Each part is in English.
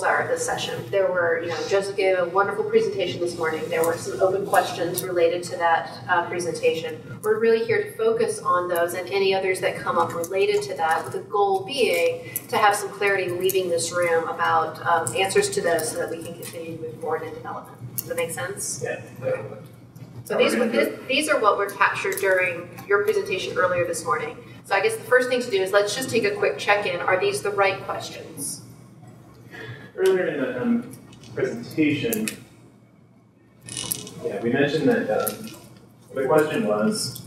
goals are of this session. There were, Joseph gave a wonderful presentation this morning. There were some open questions related to that presentation. We're really here to focus on those and any others that come up related to that, with the goal being to have some clarity leaving this room about answers to those so that we can continue to move forward in development. Does that make sense? Yeah. So these are what were captured during your presentation earlier this morning. So I guess the first thing to do is let's just take a quick check-in. Are these the right questions? Earlier in the presentation, we mentioned that the question was,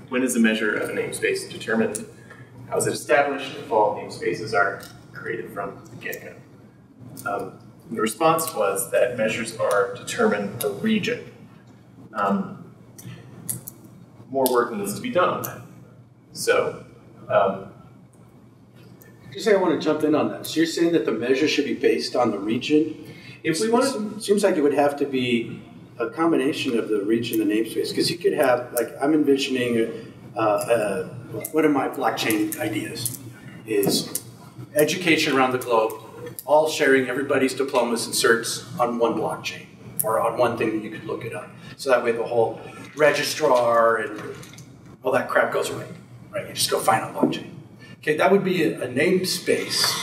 when is the measure of a namespace determined? How is it established if all namespaces are created from the get-go? The response was that measures are determined per region. More work needs to be done on that. So, you say I want to jump in on that. So you're saying that the measure should be based on the region? If we wanted, it seems like it would have to be a combination of the region and the namespace, because you could have, like, I'm envisioning one of my blockchain ideas is education around the globe, all sharing everybody's diplomas and certs on one blockchain or on one thing that you could look it up. So that way the whole registrar and all that crap goes away, right? You just go find a blockchain. Okay, that would be a namespace,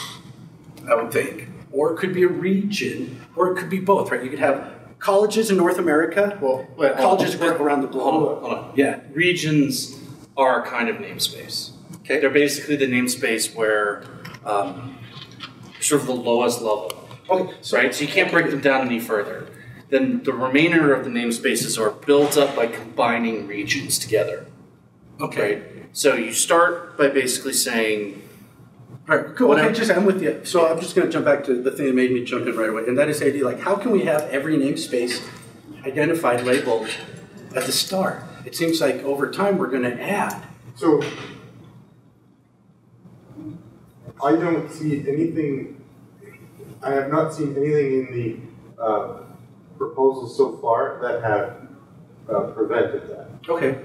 I would think. Or it could be a region, or it could be both, right? You could have colleges in North America, colleges around the globe. Hold on. Yeah. Regions are a kind of namespace. Okay. They're basically the namespace where sort of the lowest level. Okay. Right? So you can't break them down any further. Then the remainder of the namespaces are built up by combining regions together. Okay. Right? So you start by basically saying, all right, cool. Okay, I'm with you. So I'm just going to jump back to the thing that made me jump in right away, and that is the idea, like, how can we have every namespace identified, labeled at the start? It seems like over time we're going to add. So I don't see anything, I have not seen anything in the proposals so far that have prevented that. Okay.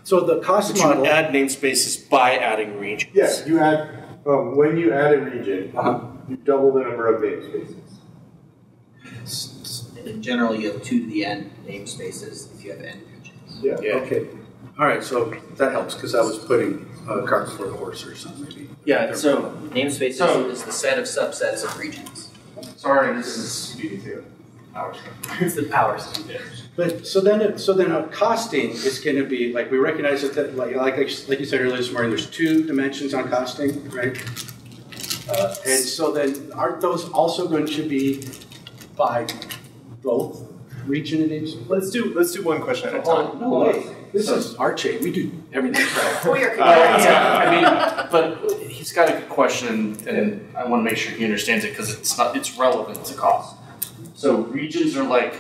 So the cost model... model... you add namespaces by adding regions. Yes, you add... when you add a region, you double the number of namespaces. In general, you have 2 to the n namespaces if you have n regions. Yeah. Okay. All right, so that helps, because I was putting cart before the horse or something, maybe. Yeah, so... namespaces is the set of subsets of regions. Sorry, this is speaking to powers. It's the powers. Yeah. But so then costing is going to be, like, we recognize that like you said earlier this morning, there's 2 dimensions on costing, right? And so then aren't those also going to be by both region and namespace? Let's do one question at a time. No way. This is our chain. We do everything right. We are but he's got a good question, and I want to make sure he understands it because it's relevant to cost. So regions are like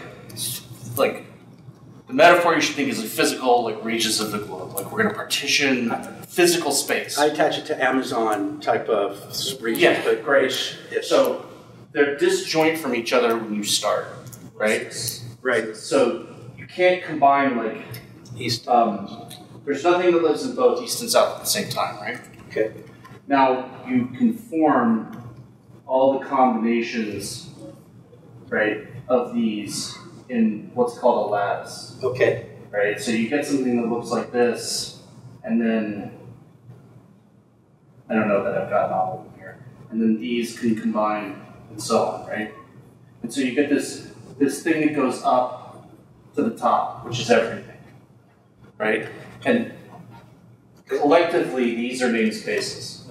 the metaphor you should think is a physical, like, regions of the globe. Like, we're going to partition physical space. I attach it to Amazon type of region. Yeah, but great. Yes. So they're disjoint from each other when you start, right? Right. So you can't combine, like, East. there's nothing that lives in both East and South at the same time, right? Okay. Now you can form all the combinations, right, of these in what's called a lattice. Okay. Right? So you get something that looks like this, and then I don't know that I've got all of them here. And then these can combine and so on, right? And so you get this thing that goes up to the top, which is everything. Right? And collectively these are namespaces.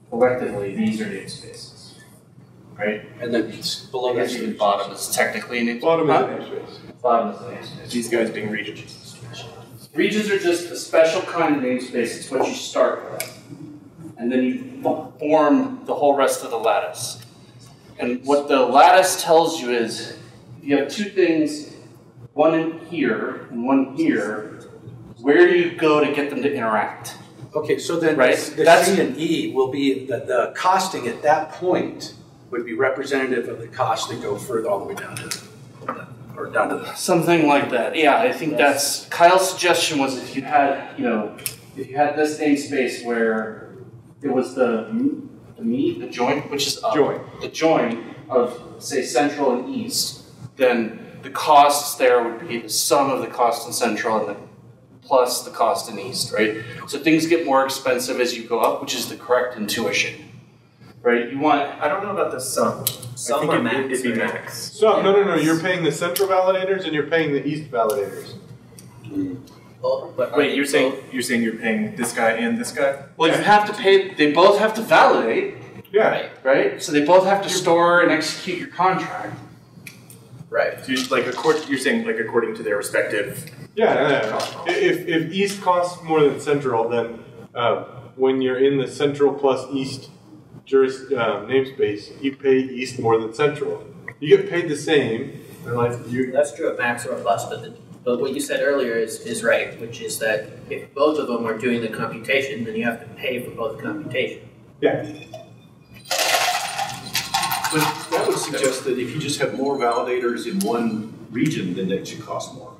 Collectively these are namespaces. Right? And then below I guess the bottom is technically an namespace. Bottom is a namespace. Bottom is a namespace. These guys being regions. Regions are just a special kind of namespace. It's what you start with. And then you form the whole rest of the lattice. And what the lattice tells you is, if you have 2 things, one in here and one here, where do you go to get them to interact? Okay, so then right? the C and E will be the costing at that point would be representative of the costs that go further all the way down to the something like that. Yeah, I think that's Kyle's suggestion was if you had this namespace where it was the the joint, which is up, Join. the joint of, say, central and east, then the costs there would be the sum of the cost in central and the plus the cost in east, right? So things get more expensive as you go up, which is the correct intuition, right? You want, I don't know about the sum. Some I are think max, it'd be right? max. So, no, you're paying the central validators and you're paying the east validators. Well, but Wait, you're saying you're paying this guy and this guy? well, you have to pay, they both have to validate, Yeah. right? So they both have to store and execute your contract. right. So you're saying like according to their respective. Yeah. If east costs more than central, then when you're in the central plus east namespace, you pay east more than central. You get paid the same, and like you. That's true of max or plus, but what you said earlier is right, which is that if both of them are doing the computation, then you have to pay for both computation. Yeah. But that would suggest that if you just have more validators in one region, then that should cost more.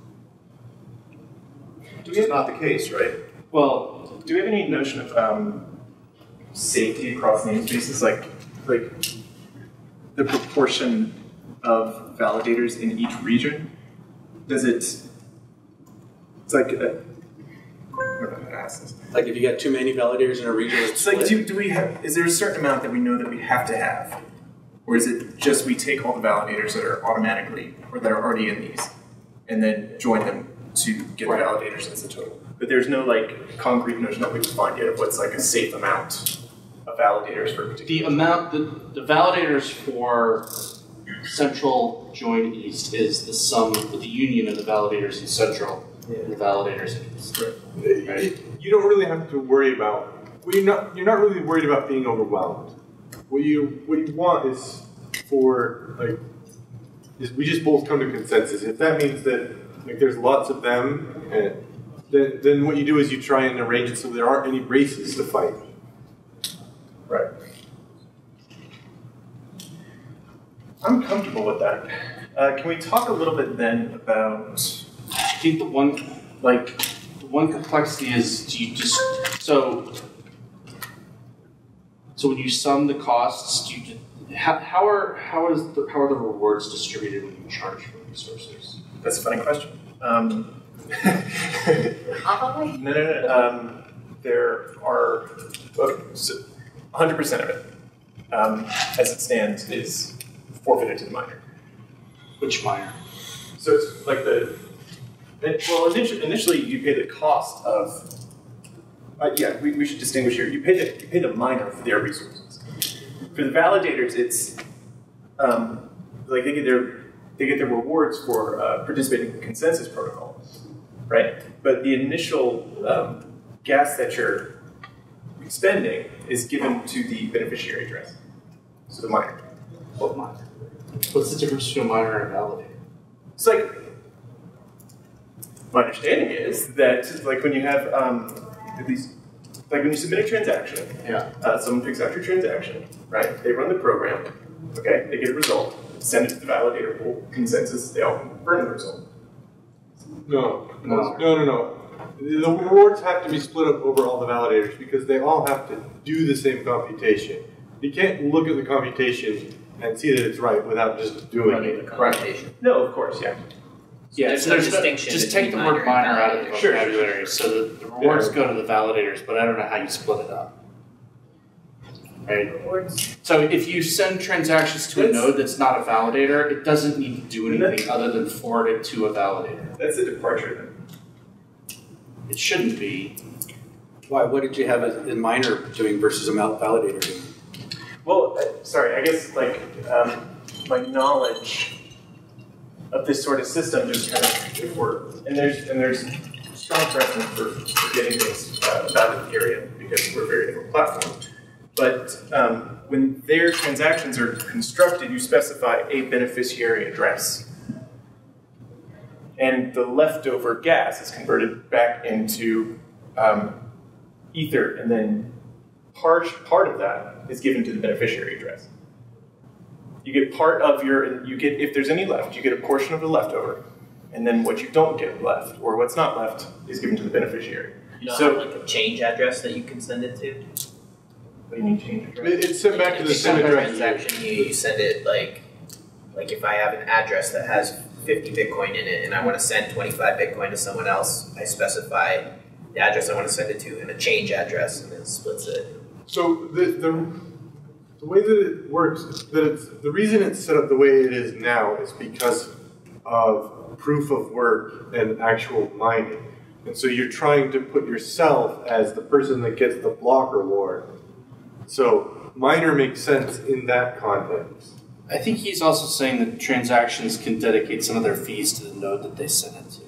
Which is not the case, right? Well, do we have any notion of safety across namespaces, like the proportion of validators in each region? Does it? It's like. I don't know how to ask this. Like if you got too many validators in a region, It's like, do we have? Is there a certain amount that we know that we have to have, or is it just we take all the validators that are automatically or that are already in these, and then join them to get the validators as a total? But there's no like concrete notion that we've defined yet of what's like a safe amount of validators for a particular. The amount, the validators for central join east is the sum of the union of the validators in central and the validators in east. Right. You don't really have to worry about. Well, you're not really worried about being overwhelmed. What you want is we just both come to consensus. If that means that like there's lots of them, then what you do is you try and arrange it so there aren't any races to fight. Right. I'm comfortable with that. Can we talk a little bit then about? I think the one complexity is, do you just so when you sum the costs, do you how are the rewards distributed when you charge for resources? That's a funny question. No. There are 100% of it, as it stands, is forfeited to the miner. Which miner? So it's like initially you pay the cost of. We should distinguish here. You pay the miner for their resources. For the validators, it's like they get their rewards for participating in the consensus protocol, right? But the initial gas that you're expending is given to the beneficiary address, so the miner. What miner? What's the difference between a miner and a validator? It's like my understanding is that like when you have at least like when you submit a transaction, someone picks out your transaction, right? They run the program, okay? They get a result, send it to the validator pool, consensus, they all confirm the result. No. The rewards have to be split up over all the validators because they all have to do the same computation. You can't look at the computation and see that it's right without just doing it. Computation. No, of course, yeah. There's no distinction. Just take the word miner out of the Sure. vocabulary, so the rewards go to the validators, but I don't know how you split it up. Right? Rewards. So if you send transactions to a node that's not a validator, it doesn't need to do anything other than forward it to a validator. That's a departure then. It shouldn't be. Why? What did you have a miner doing versus a validator doing? Well, sorry, I guess like my knowledge of this sort of system just kind of works. And there's strong precedent for getting things about in the area because we're very different platforms. But when their transactions are constructed, you specify a beneficiary address. And the leftover gas is converted back into ether, and then part of that is given to the beneficiary address. You get part of if there's any left, you get a portion of the leftover, and then what you don't get left, or what's not left, is given to the beneficiary. You don't have like a change address that you can send it to? What do you mean change address? It's sent back to the If you same send a address. transaction, you send it like if I have an address that has 50 Bitcoin in it and I want to send 25 Bitcoin to someone else, I specify the address I want to send it to and a change address, and it splits it. So the way that it works, the reason it's set up the way it is now is because of proof of work and actual mining. And so you're trying to put yourself as the person that gets the block reward. So miner makes sense in that context. I think he's also saying that transactions can dedicate some of their fees to the node that they send it to.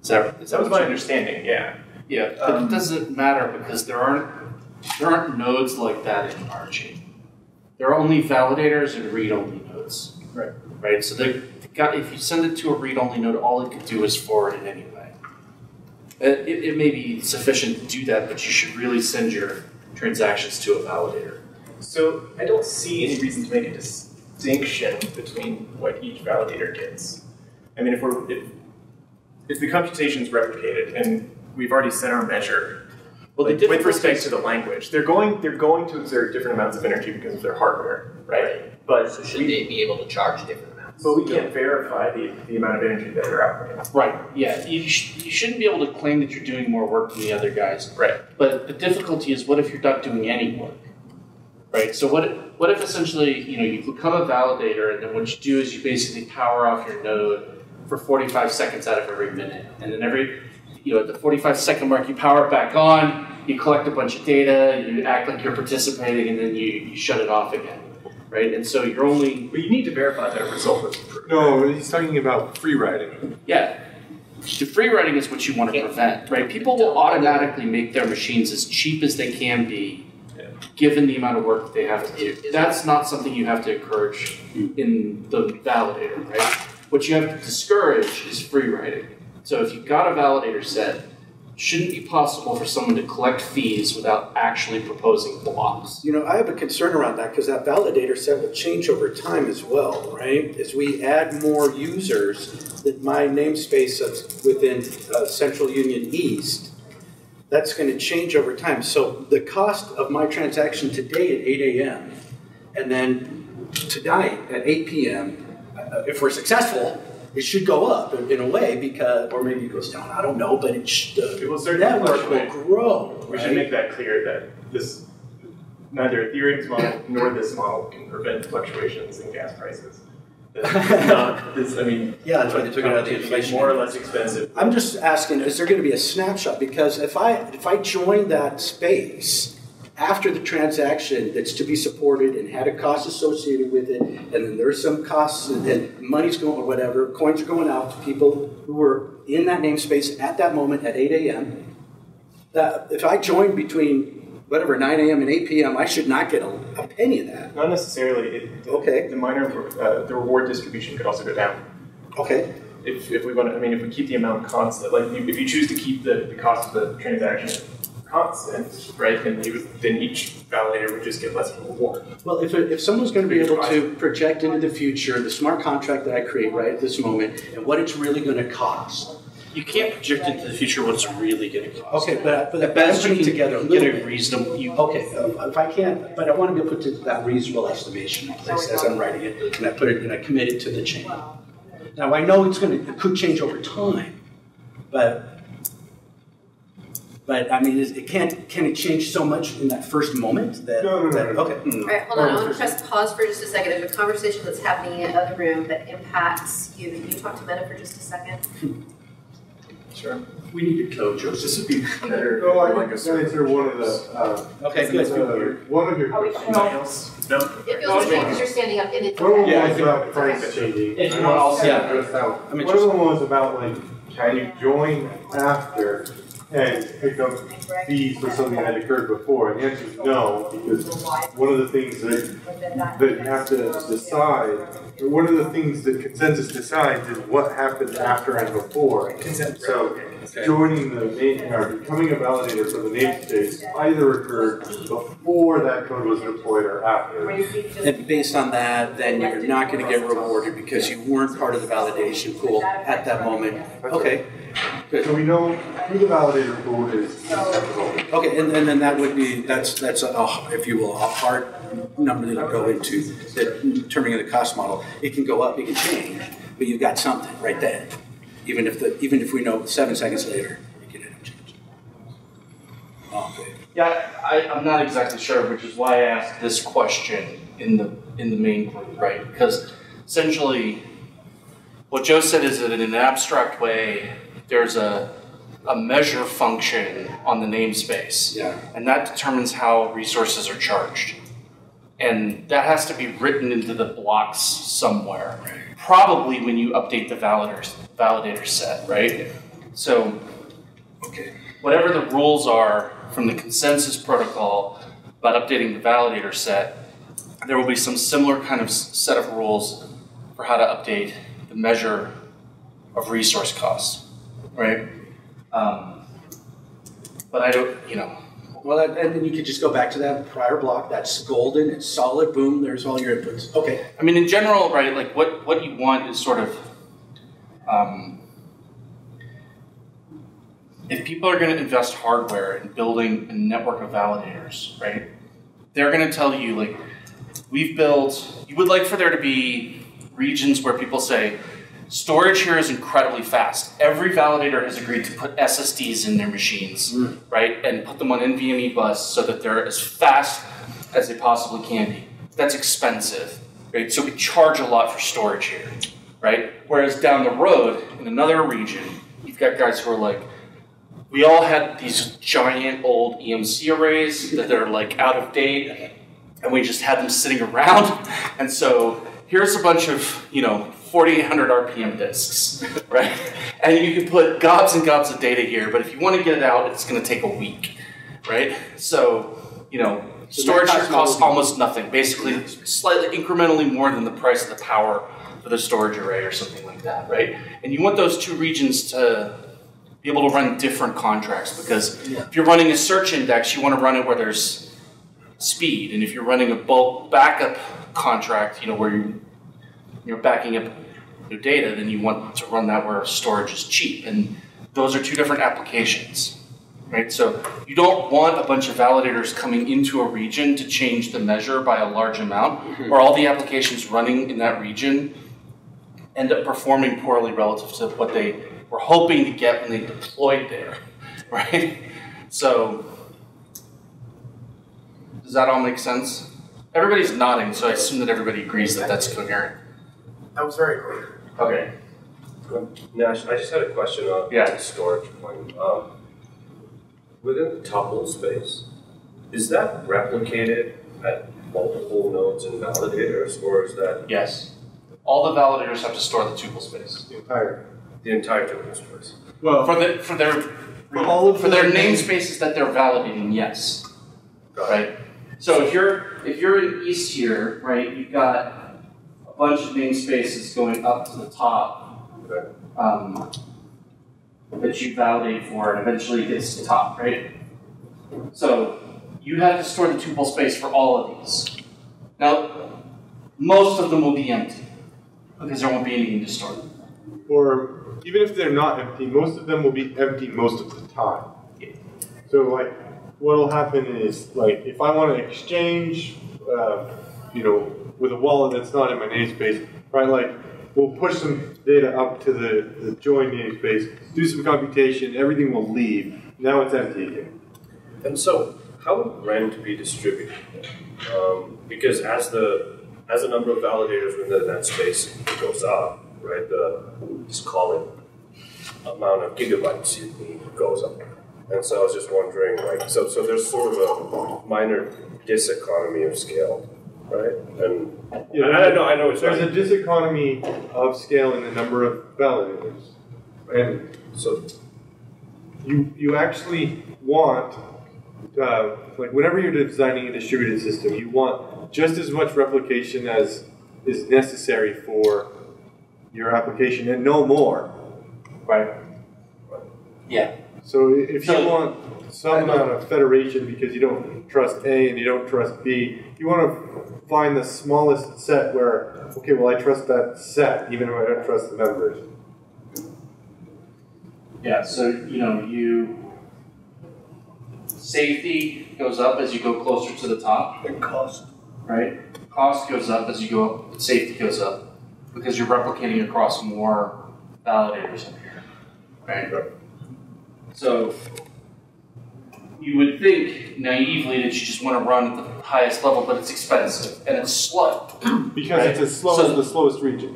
Is that That was my understanding, yeah. Yeah, but it doesn't matter because there aren't nodes like that in our chain. There are only validators and read-only nodes. Right. Right. So if you send it to a read-only node, all it could do is forward it anyway. It may be sufficient to do that, but you should really send your transactions to a validator. So I don't see any reason to make a distinction between what each validator gets. I mean, if the computation is replicated and we've already set our measure, Well, with respect to the language, they're going to exert different amounts of energy because of their hardware, right? But So should they be able to charge different amounts? But we can't verify the amount of energy that they're outputting. Right. Yeah. You shouldn't be able to claim that you're doing more work than the other guys. Right. But the difficulty is, what if you're not doing any work? Right. So what if essentially you become a validator, and then what you do is you basically power off your node for 45 seconds out of every minute, and then at the 45-second mark you power it back on. You collect a bunch of data. You act like you're participating, and then you shut it off again. Right. And so you're only. But you need to verify that a result was approved. No, he's talking about free riding. Yeah. The free riding is what you want to prevent, right? People will automatically make their machines as cheap as they can be, given the amount of work that they have to do. That's not something you have to encourage in the validator, right? What you have to discourage is free riding. So if you've got a validator set, it shouldn't be possible for someone to collect fees without actually proposing blocks. I have a concern around that because that validator set will change over time as well, right? As we add more users, that my namespace that's within Central Union East, that's going to change over time. So the cost of my transaction today at 8 a.m. and then tonight at 8 p.m., if we're successful, it should go up in a way or maybe it goes down. I don't know, but It will the certainly network will fluctuate. grow. We should make that clear that neither Ethereum's model nor this model can prevent fluctuations in gas prices. Yeah, that's why they took it out of the inflation. More or less expensive. I'm just asking, is there going to be a snapshot? Because if I join that space after the transaction that's to be supported and had a cost associated with it, and then there's some costs and money's going or whatever, coins are going out to people who were in that namespace at that moment at 8 a.m. That if I join between 9 a.m. and 8 p.m., I should not get a penny of that. Not necessarily. Okay. The reward distribution could also go down. Okay. If we want to, if we keep the amount constant, if you choose to keep the cost of the transaction constant, right, then each validator would just get less of a reward. Well, if someone's going to be able to project into the future the smart contract that I create right at this moment and what it's really going to cost. You can't project into the future what it's really going to cost. Okay, but At best, you can together a get little a bit. reasonable. Okay, if I can't, but I want to be put to that reasonable estimation in place as I'm writing it, and I put it and I commit it to the chain. Now I know it could change over time, but can it change so much in that first moment that? No. Okay. All right, hold on. I want to press pause for just a second. There's a conversation that's happening in the other room that impacts you. Can you talk to Meta for just a second? Sure. We need to code, Joseph. This would be better. No, I can answer one of the. Okay, good. One of your. Anything else? No. It feels okay because you're standing up and it's One of them okay. was about price changing. If you want also- One of them was about can you join after and pick up fees for something that occurred before? And the answer is no, because one of the things that you have to decide, or one of the things that consensus decides is what happened after and before. So joining or becoming a validator for the namespace either occurred before that code was deployed or after. And based on that, then you're not going to get rewarded because you weren't part of the validation pool at that moment. Okay. Good. So we know who the validator pool is. Okay, and then that would be, that's if you will, a hard number to go into determining the cost model. It can go up, it can change, but you've got something right there. Even if we know 7 seconds later, it can change. Okay. Yeah, I'm not exactly sure, which is why I asked this question in the main group, right? Because essentially, what Joe said is that in an abstract way, there's a measure function on the namespace, and that determines how resources are charged. And that has to be written into the blocks somewhere, probably when you update the validator set, right? So, whatever the rules are from the consensus protocol about updating the validator set, there will be some similar kind of set of rules for how to update the measure of resource costs, right? But I don't, Well, and then you could just go back to that prior block. That's golden. It's solid. Boom. There's all your inputs. Okay. I mean, in general, right? Like, what you want is sort of, if people are going to invest hardware in building a network of validators, right? They're going to tell you, like, we've built. You would like for there to be regions where people say, storage here is incredibly fast. Every validator has agreed to put SSDs in their machines, right? And put them on NVMe bus so that they're as fast as they possibly can be. That's expensive, right? So we charge a lot for storage here, right? Whereas down the road, in another region, you've got guys who are like, we all had these giant old EMC arrays that are like out of date, and we just had them sitting around. And so here's a bunch of, 4,800 RPM disks, right? And you can put gobs and gobs of data here, but if you want to get it out, it's going to take a week, right? So, storage here costs almost nothing, basically slightly incrementally more than the price of the power for the storage array or something like that, right? And you want those two regions to be able to run different contracts, because if you're running a search index, you want to run it where there's speed, and if you're running a bulk backup contract, where you're backing up your data, then you want to run that where storage is cheap. And those are two different applications, right? So you don't want a bunch of validators coming into a region to change the measure by a large amount, or all the applications running in that region end up performing poorly relative to what they were hoping to get when they deployed there, right? So does that all make sense? Everybody's nodding, so I assume that everybody agrees that that's coherent. That was very clear. Okay. Nash, I just had a question on the storage point. Within the tuple space, is that replicated at multiple nodes and validators, or is that... Yes. All the validators have to store the tuple space. The entire tuple space. Well, for their namespaces that they're validating, yes. Right? So if you're in East here, right, you've got a bunch of namespaces going up to the top that you validate for, and eventually it gets to the top, right? So you have to store the tuple space for all of these. Now, most of them will be empty, because there won't be anything to store them. Or even if they're not empty, most of them will be empty most of the time. So like, what'll happen is, like, if I want to exchange, with a wallet that's not in my namespace, right? Like, we'll push some data up to the join namespace, do some computation, everything will leave. Now it's empty again. And so, how would rent be distributed? Because as the number of validators within that space goes up, right? Just call it amount of gigabytes you need goes up. And so I was just wondering, like, so there's sort of a minor diseconomy of scale, right? And I know it's there's a diseconomy of scale in the number of validators, and so you actually want, like, whenever you're designing a distributed system, you want just as much replication as is necessary for your application, and no more, right? Yeah. So if you want some amount of federation because you don't trust A and you don't trust B, you want to find the smallest set where, okay, well, I trust that set, even if I don't trust the members. Yeah, so safety goes up as you go closer to the top. And cost. Right? Cost goes up as you go up, safety goes up, because you're replicating across more validators up here. Right? So you would think naively that you just want to run at the highest level, but it's expensive and it's slow. Because right? it's as slow as the slowest region.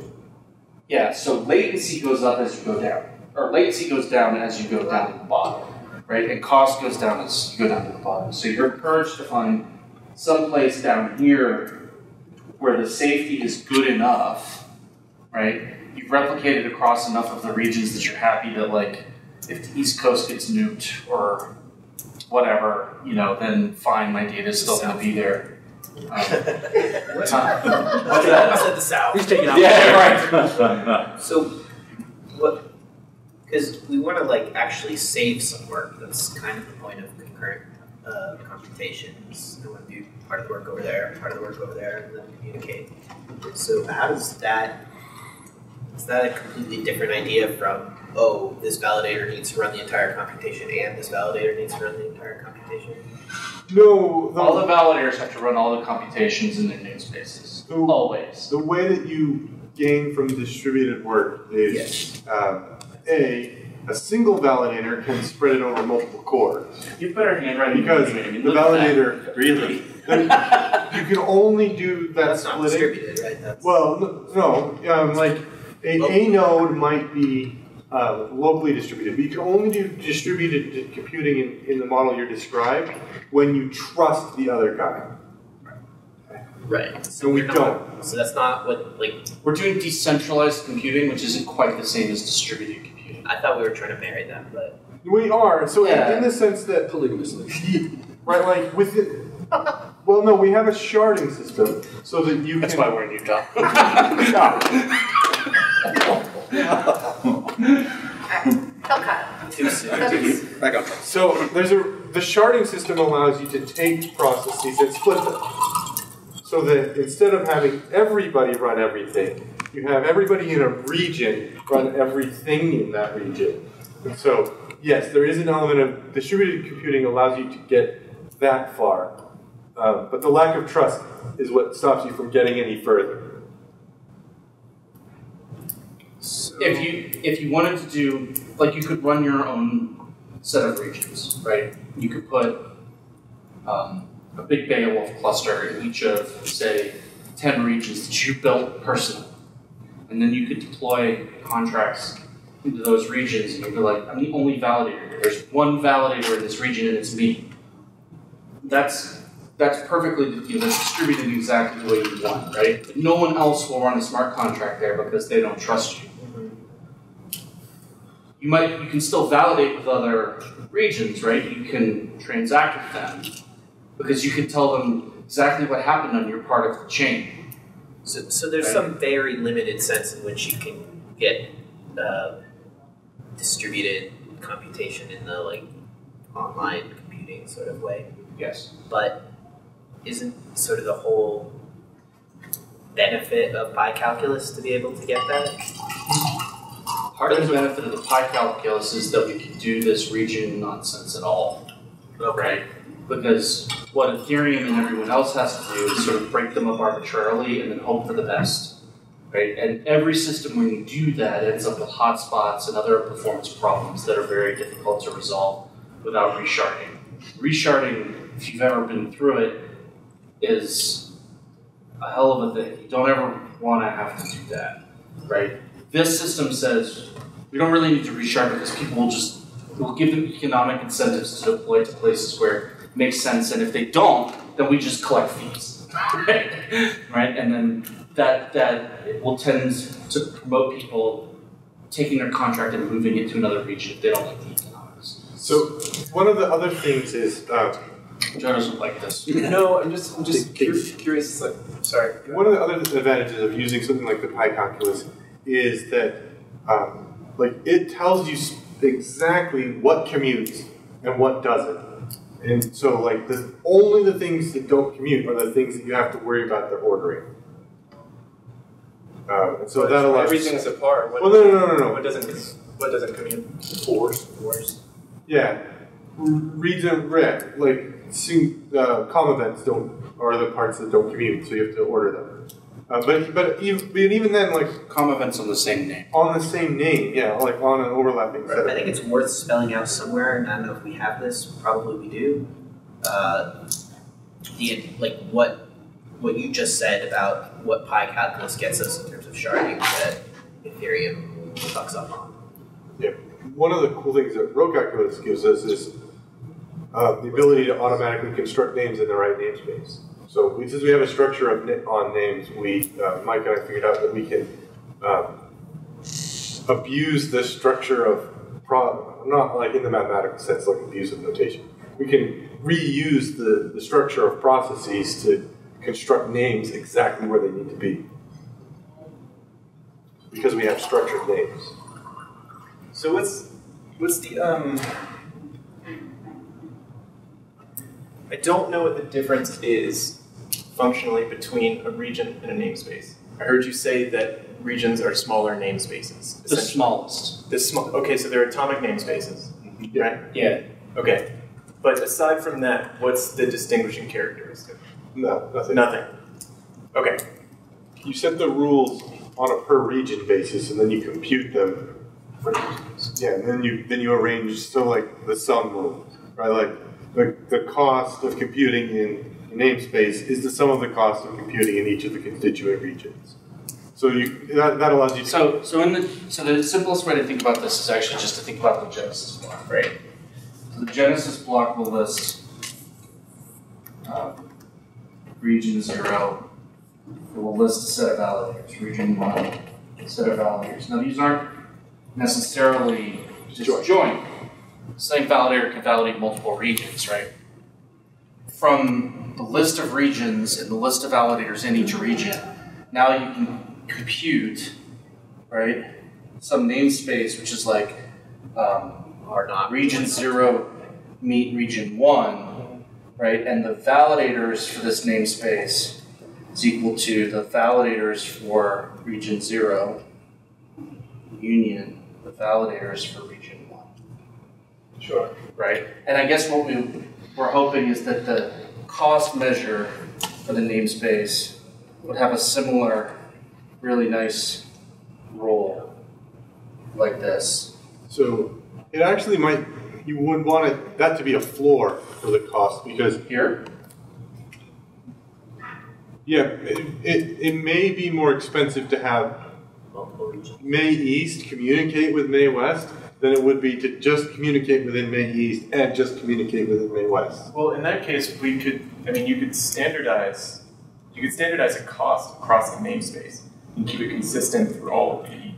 Yeah, so latency goes up as you go down. Or latency goes down as you go down to the bottom. Right? And cost goes down as you go down to the bottom. So you're encouraged to find some place down here where the safety is good enough, right? You've replicated across enough of the regions that you're happy that, like, if the East Coast gets nuked or whatever, then fine, my data is still going to be there. What's that? I said the South. Who's taking out? Yeah, right. So, what? Because we want to actually save some work. That's kind of the point of concurrent computations. I want to do part of the work over there, part of the work over there, and then communicate. So how does that? Is that a completely different idea from, oh, this validator needs to run the entire computation and this validator needs to run the entire computation? No. All the validators have to run all the computations in their namespaces. Always. The way that you gain from distributed work is a single validator can spread it over multiple cores. You better handwriting because the validator really. You can only do that That's not splitting. distributed, right? That's A node might be locally distributed, but you can only do distributed computing in the model you described when you trust the other guy. Right. So we don't. So that's not what We're doing decentralized computing, which isn't quite the same as distributed computing. I thought we were trying to marry them, but We are. So in the sense that Polygamously. right, with it. Well, no, we have a sharding system so that you That's can. why we're in Utah. too soon. Back up. So the sharding system allows you to take processes and split them. So that instead of having everybody run everything, you have everybody in a region run everything in that region. And so, yes, there is an element of distributed computing allows you to get that far. But the lack of trust is what stops you from getting any further. If you wanted to do, you could run your own set of regions, right? You could put a big Beowulf cluster in each of, say, 10 regions that you built personally. And then you could deploy contracts into those regions, and you'd be like, I'm the only validator here. There's one validator in this region, and it's me. That's perfectly distributed exactly the way you want, right? But no one else will run a smart contract there because they don't trust you. You can still validate with other regions, right? You can transact with them because you can tell them exactly what happened on your part of the chain. So there's some very limited sense in which you can get distributed computation in the online computing sort of way. Yes. But isn't sort of the whole benefit of pi calculus to be able to get that? Part of the benefit of the pi calculus is that we can do this region nonsense at all, right? Because what Ethereum and everyone else has to do is sort of break them up arbitrarily and then hope for the best, right? And every system when you do that ends up with hotspots and other performance problems that are very difficult to resolve without resharding. Resharding, if you've ever been through it, is a hell of a thing. You don't ever want to have to do that, right? This system says we don't really need to reshard because people we'll give them economic incentives to deploy to places where it makes sense, and if they don't, then we just collect fees, right? And then that will tend to promote people taking their contract and moving it to another region if they don't like the economics. So one of the other things is Joe doesn't like this. No, I'm just curious. Sorry. one of the other advantages of using something like the pi calculus is that it tells you exactly what commutes and what doesn't. And so only the things that don't commute are the things that you have to worry about their ordering. And so that allows everything's apart. No. What doesn't? What doesn't commute? Fours. Yeah. Region red, like comm events are the parts that don't commute, so you have to order them. But even then, like comm events on the same name. On the same name, yeah, like on an overlapping set. I think it's worth spelling out somewhere, and I don't know if we have this. Probably we do. What you just said about what pi calculus gets us in terms of sharding that Ethereum fucks up on. Yeah. One of the cool things that row calculus gives us is the ability to automatically construct names in the right namespace. So since we have a structure on names, Mike and I figured out that we can abuse the structure of not like in the mathematical sense, like abusive notation. We can reuse the structure of processes to construct names exactly where they need to be, because we have structured names. So what's the I don't know what the difference is functionally between a region and a namespace. I heard you say that regions are smaller namespaces. The smallest. Okay, so they're atomic namespaces, right? Yeah. Okay. But aside from that, what's the distinguishing characteristic? No, nothing. Nothing. Okay. You set the rules on a per region basis, and then you compute them. Yeah, and then you arrange, so like the sum rule, right? Like the cost of computing in a namespace is the sum of the cost of computing in each of the constituent regions. So that allows you to. So the simplest way to think about this is actually just to think about the Genesis block, right? So the Genesis block will list region 0. It will list a set of validators. Region 1, a set of validators. Now these aren't necessarily disjoint. Same validator can validate multiple regions, right? From the list of regions and the list of validators in each region, now you can compute, right, some namespace, which is like region 0 meet region 1, right? And the validators for this namespace is equal to the validators for region 0 union the validators for region 1. Sure. Right? And I guess what we're hoping is that the cost measure for the namespace would have a similar, really nice role like this. So it actually might, you would want that to be a floor for the cost, because here? Yeah, it may be more expensive to have May East communicate with May West than it would be to just communicate within May East and just communicate within May West. Well, in that case, you could standardize a cost across the namespace and keep it consistent through all of the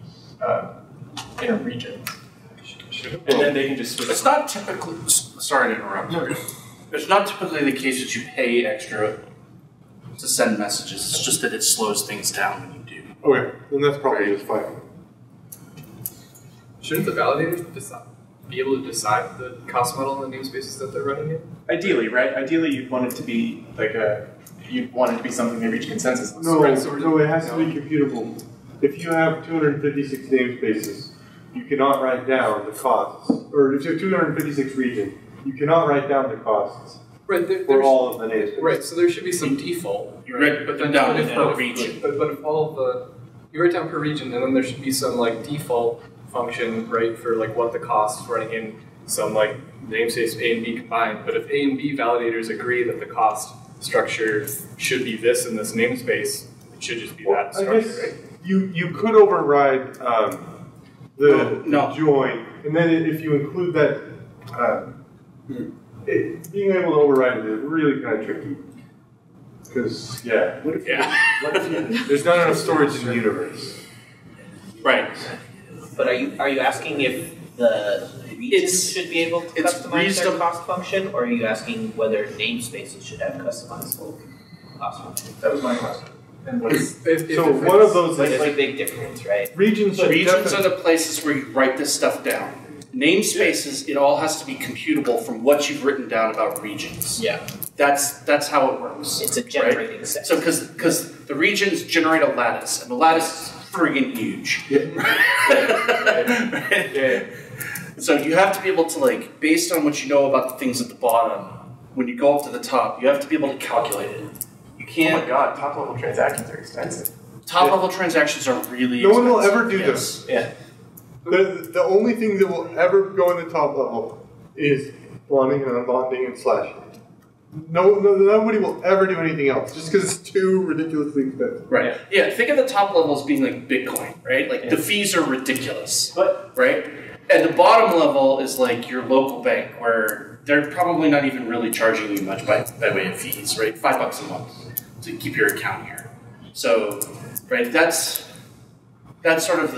inner regions. And then they can just switch. It's not typically, sorry to interrupt. It's not typically the case that you pay extra to send messages. It's just that it slows things down when you do. Okay, then that's probably just fine. Shouldn't the validators be able to decide the cost model in the namespaces that they're running in? Ideally, right? Ideally, you'd want it to be something they reach consensus on. No, it has to be computable. If you have 256 namespaces, you cannot write down the costs. Or if you have 256 regions, you cannot write down the costs for all of the namespaces. Right, so there should be some default. You write down per region. But if all of the, you write down per region, and then there should be some like default function, right, for like what the costs running in some like namespace A and B combined. But if A and B validators agree that the cost structure should be this in this namespace, it should just be that structure, right? You could override the join, and then if you include that, being able to override it is really kind of tricky. Because, what if there's not enough storage in the universe? Right. But are you asking if the regions should be able to customize their cost function, or are you asking whether namespaces should have customizable cost function? That was my question. And one of those there's a big difference, right? Regions are the places where you write this stuff down. Namespaces, it all has to be computable from what you've written down about regions. Yeah. That's how it works. It's a generating set. So because the regions generate a lattice, and the lattice friggin' huge. Yeah. So you have to be able to, like, based on what you know about the things at the bottom, when you go up to the top, you have to be able to calculate it. You Oh can't. my god, top level transactions are expensive. Top level transactions are really No one will expensive. ever do Yes. Yeah. The only thing that will ever go in the top level is bonding and unbonding and slashing. Nobody will ever do anything else just because it's too ridiculously expensive. Right. Yeah. Think of the top level as being like Bitcoin, right? Like the fees are ridiculous, right? And the bottom level is like your local bank, where they're probably not even really charging you much by way of fees, right? $5 a month to keep your account here. So, right, that's sort of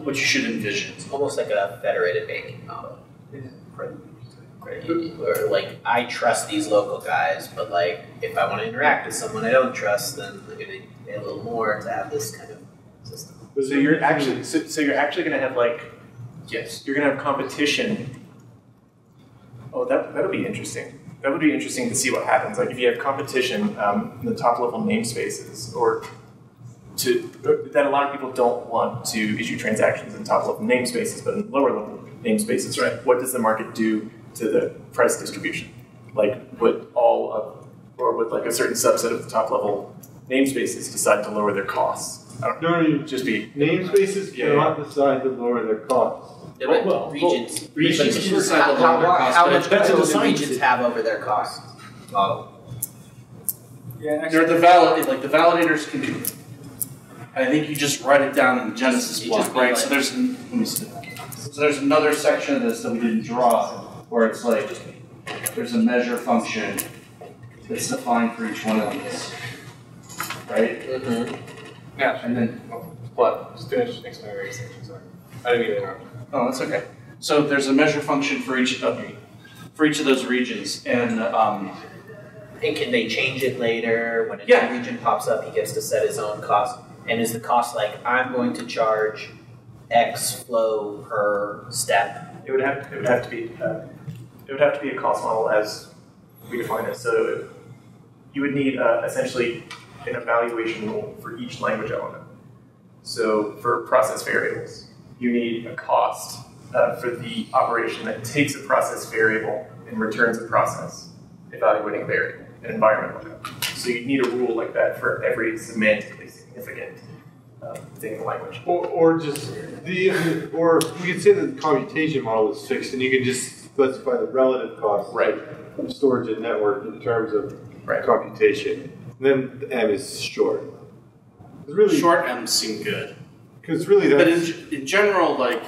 what you should envision. It's almost like a federated banking model. Credit union, where like I trust these local guys, but like if I want to interact with someone I don't trust, then I'm going to pay a little more to have this kind of system. So you're actually going to have like, Yes. you're going to have competition. Oh, that'll be interesting. That would be interesting to see what happens. Like if you have competition in the top level namespaces, that a lot of people don't want to issue transactions in top level namespaces, but in lower level namespaces, right? What does the market do to the price distribution? Like would would like a certain subset of the top level namespaces decide to lower their costs? I don't know. No, Just be namespaces cannot decide to lower their costs. Yeah, but Well, regions can decide to lower their costs, how but much it depends on control the do science. regions have over their cost model? Yeah, They're the validators can do. I think you just write it down in the Genesis You block, just be right? like- So there's another section of this that we didn't draw, where it's like there's a measure function that's defined for each one of these, right? Mm-hmm. Yeah. And then What? Just finish explaining your section, sorry. I didn't mean to interrupt. oh, that's okay. So there's a measure function for each of those regions, and And can they change it later when a Yeah. new region pops up? He gets to set his own cost. And is the cost like I'm going to charge X flow per step? it would have to be a cost model as we define it. So you would need essentially an evaluation rule for each language element. So for process variables, you need a cost for the operation that takes a process variable and returns a process evaluating a variable, an environment lookup. So you need a rule like that for every semantically significant thing in the language. Or we could say that the computation model is fixed, and you can just specify the relative cost of storage and network in terms of computation. And then the M is short. It's really short M's seem good. because really But that's in general, like,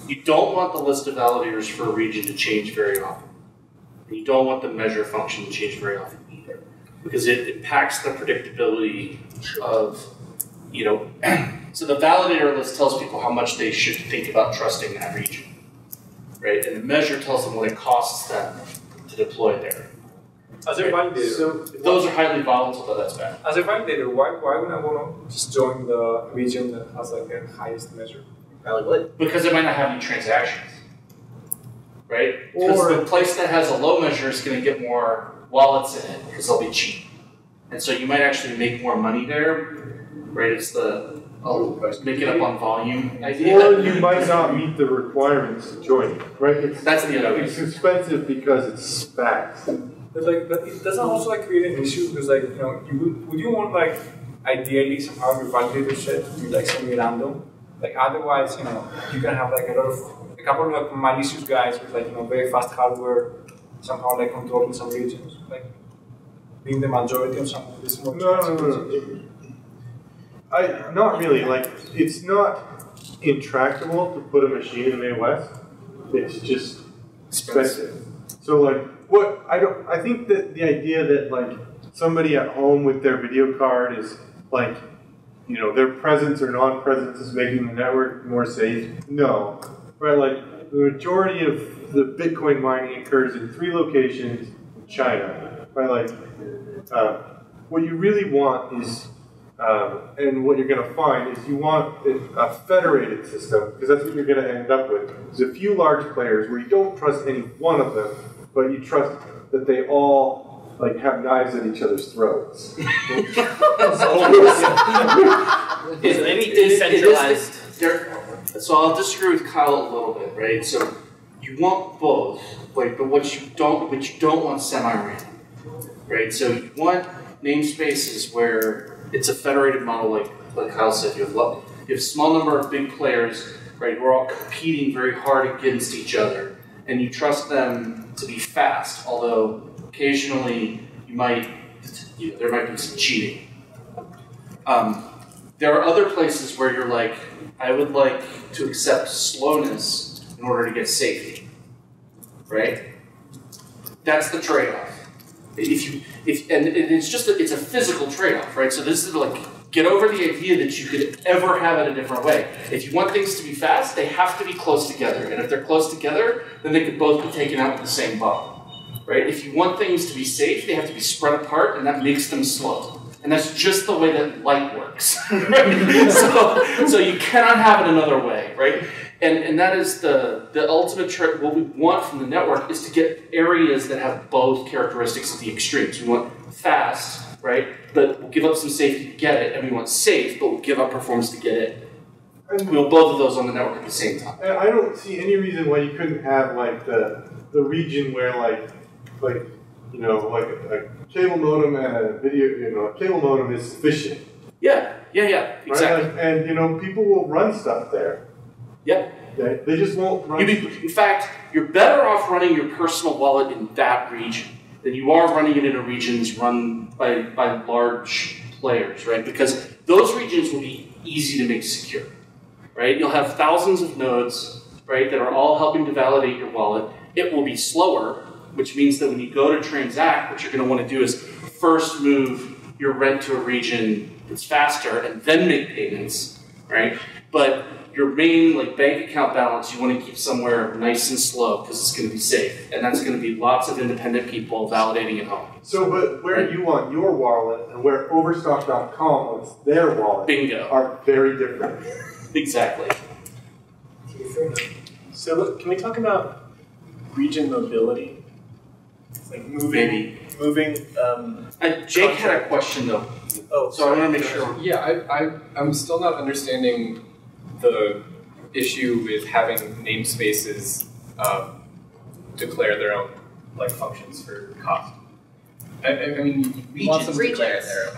you don't want the list of validators for a region to change very often. And you don't want the measure function to change very often either, because it impacts the predictability of, so the validator list tells people how much they should think about trusting that region, right? And the measure tells them what it costs them to deploy there. As a validator, If those are highly volatile, then that's bad. as a validator, why would I want to just join the region that has like the highest measure? Probably would. Because it might not have any transactions, right? Because the place that has a low measure is going to get more wallets in it because they'll be cheap. And so you might actually make more money there, right? It's the make it up on volume idea. or you might not meet the requirements to join, right? That's the other It's expensive because it's SPACs. But like, but it doesn't also like create an issue because like would you want like ideally somehow your validator set to be like semi-random? Like otherwise, you can have like a couple of like malicious guys with like very fast hardware somehow like controlling some regions, like being the majority of some of these more expensive regions. Not really. Like, it's not intractable to put a machine in the West. It's just expensive. So, like, I think that the idea that, like, somebody at home with their video card is, like, their presence or non-presence is making the network more safe. No. Right? Like, the majority of the Bitcoin mining occurs in 3 locations in China. Right? Like, what you really want is and what you're going to find is you want a federated system, because that's what you're going to end up with. There's a few large players where you don't trust any one of them, but you trust that they all like have knives at each other's throats. It's maybe decentralized. So I'll disagree with Kyle a little bit, right? So you want both, right? But what you don't want semi-random, right? So you want namespaces where it's a federated model, like Kyle said. You have a small number of big players, right? Who are all competing very hard against each other, and you trust them to be fast. Although occasionally there might be some cheating. There are other places where you're like, I would like to accept slowness in order to get safety, right? That's the trade-off. It's a physical trade-off, right? So this is like, get over the idea that you could ever have it a different way. If you want things to be fast, they have to be close together, and if they're close together, then they could both be taken out with the same bomb, right? If you want things to be safe, they have to be spread apart, and that makes them slow. And that's just the way that light works, right? So you cannot have it another way, right? And that is the ultimate trick. What we want from the network is to get areas that have both characteristics at the extremes. We want fast, right? But we'll give up some safety to get it, and we want safe, but we'll give up performance to get it. And we want both of those on the network at the same time. And I don't see any reason why you couldn't have like the region where like a cable modem and a video, a cable modem is sufficient. Yeah, exactly. Right? And people will run stuff there. Yeah. They just won't run. In fact, you're better off running your personal wallet in that region than you are running it in a region that's run by large players, right? Because those regions will be easy to make secure, right? You'll have thousands of nodes, right, that are all helping to validate your wallet. It will be slower, which means that when you go to transact, what you're going to want to do is first move your rent to a region that's faster and then make payments, right? But your main bank account balance you want to keep somewhere nice and slow because it's going to be safe, and that's going to be lots of independent people validating at home. So, but where you want your wallet and where Overstock.com wants their wallet, bingo, are very different. Exactly. So, look, can we talk about region mobility? It's like moving. Jake had a question though. Oh, so I want to make sure. Yeah, I'm still not understanding the issue with having namespaces declare their own functions for cost. I mean, you want them to declare their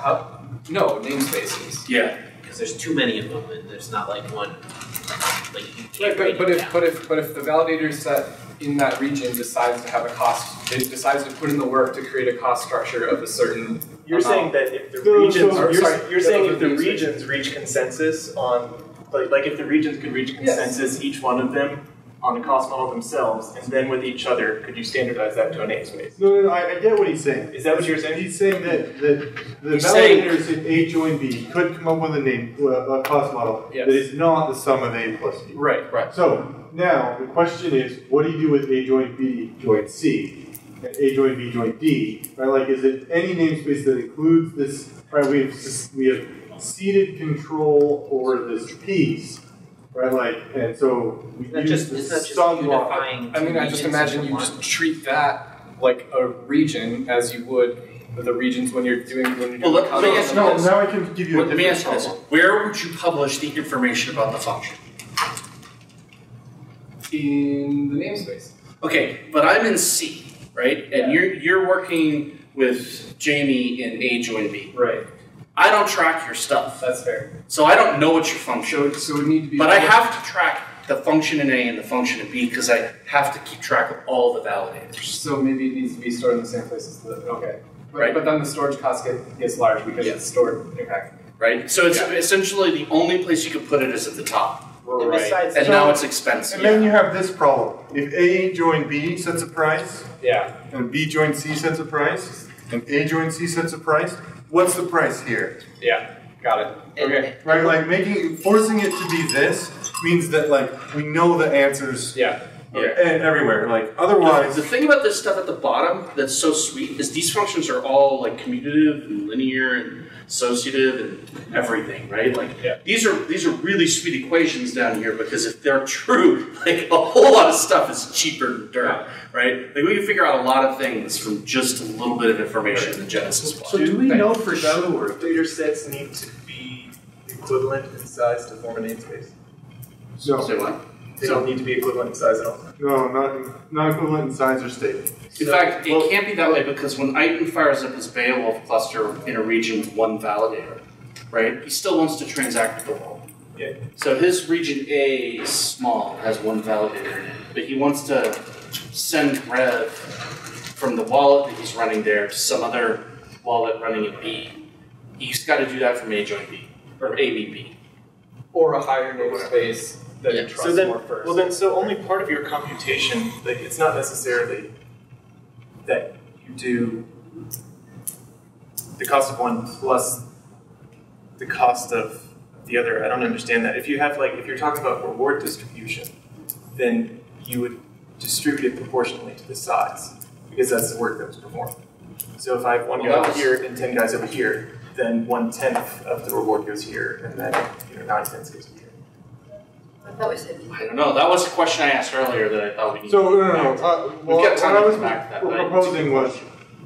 no namespaces. Yeah, because there's too many of them, and there's not one. You can't but if the validator set in that region decides to have a cost, it decides to put in the work to create a cost structure of a certain. You're saying that if the regions, you're saying if the regions reach consensus on, if the regions could reach consensus, each one of them on the cost model themselves, and then with each other, could you standardize that to a namespace? No, I get what he's saying. Is that what you're saying? He's saying that the validators in A join B could come up with a cost model that is not the sum of A plus B. Right. So now the question is, what do you do with A join B join C, and A join B join D? Right? Is it any namespace that includes this? Right? We have seated control over this piece. Right, and so we use the sum block. I mean, I just imagine you just treat that like a region as you would the regions when you're doing Now I can give you a let me ask you this. Where would you publish the information about the function? In the namespace. Okay, but I'm in C, right? And you're working with Jamie in A join B. Right. I don't track your stuff. That's fair. So I don't know what your function is. So it would need to be. But I have to track the function in A and the function in B because I have to keep track of all the validators. So maybe it needs to be stored in the same place as the. Okay. Right. But then the storage cost gets large because it's stored impacting. Right. So it's essentially the only place you can put it is at the top. Right. And now it's expensive. And then you have this problem. If A join B sets a price, and B join C sets a price, and A join C sets a price, what's the price here? Yeah, got it. Okay. Right, forcing it to be this means that we know the answers. And everywhere. Otherwise, the thing about this stuff at the bottom that's so sweet is these functions are all commutative and linear, and associative and everything, right? Like these are really sweet equations down here because if they're true, like a whole lot of stuff is cheaper than dirt, right? Like we can figure out a lot of things from just a little bit of information in the Genesis block. So do we know for sure data sets need to be equivalent in size to form a namespace? No. Say what? They don't need to be equivalent in size at all? No, not equivalent in size or state. In fact, it can't be that way because when Iton fires up his Beowulf cluster in a region with one validator, right, he still wants to transact with the world. Yeah. So his region A is small, has one validator in it, but he wants to send Rev from the wallet that he's running there to some other wallet running in B. He's got to do that from A join B, or ABB. Or a higher namespace that it trusts more first. Well then, so only part of your computation, like it's not necessarily that you do the cost of one plus the cost of the other. I don't understand that. If you have like, if you're talking about reward distribution, then you would distribute it proportionally to the size because that's the work that was performed. So if I have one guy over here and 10 guys over here, then 1/10 of the reward goes here, and then 9/10 goes here. I thought we said. I don't know. That was a question I asked earlier that I thought we needed. So no. We've got time what I to was come back to that. proposing was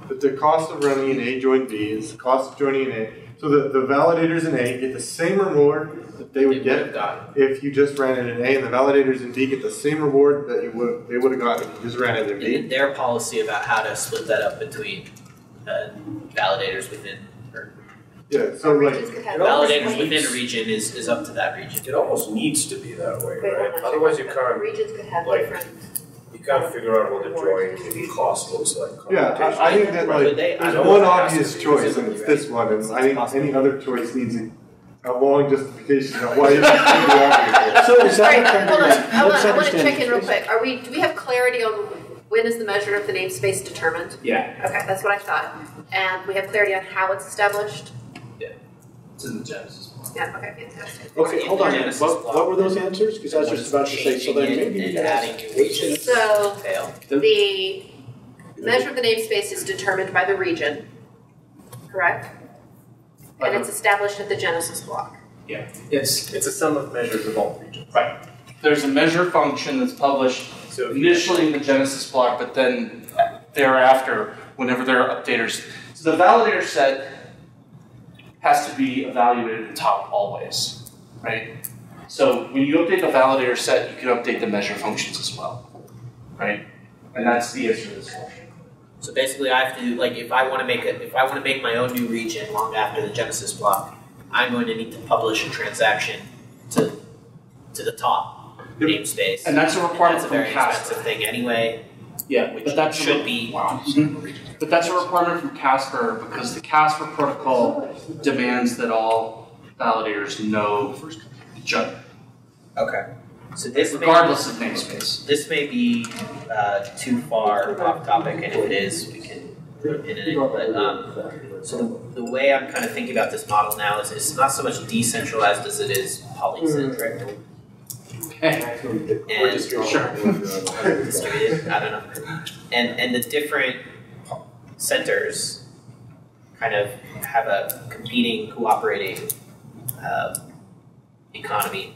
that the cost of running an A join B is the cost of joining an A. So the validators in A get the same reward that they would get if you just ran it in A, and the validators in B get the same reward that they would have gotten if you just ran it in B. And their policy about how to split that up between validators within, or Yeah, so like validators within a region is up to that region. It almost needs to be that way, Wait, right? hold on. Otherwise you can't, Regions could have like, different. you can't figure out what the join cost looks like. yeah, I think that like there's one obvious choice, and it's this one, and I think any other choice needs a long justification of why you should do that. So is Sorry, that hold on, let's I want to understand check in this. real quick. Do we have clarity on when is the measure of the namespace determined? Yeah, Okay, that's what I thought. And we have clarity on how it's established? it's in the Genesis block. Yeah, okay, fantastic. Okay, hold on. Genesis What block. were those answers? Because I was just about to say, so then maybe you and guys. adding new regions So fail. the measure of the namespace is determined by the region, correct? And it's established at the Genesis block. Yeah. It's a sum of measures of all regions. Right. There's a measure function that's published So if initially in the Genesis block, but then thereafter, whenever there are updaters. So the validator set has to be evaluated at the top always, right? So when you update the validator set, you can update the measure functions as well, right? And that's the answer to this question. So basically, I have to like if I want to make my own new region long after the Genesis block, I'm going to need to publish a transaction to the top namespace. And that's a requirement That's a from very Casper. expensive thing anyway. Yeah, Which but that should be. But that's a requirement from Casper because the Casper protocol demands that all validators know each other, Okay. So this regardless of namespace. This may be too far off topic, and if it is, we can put it in it. But so the way I'm kind of thinking about this model now is it's not so much decentralized as it is polycentric. Or Distributed, I don't know. And the different centers kind of have a competing, cooperating economy,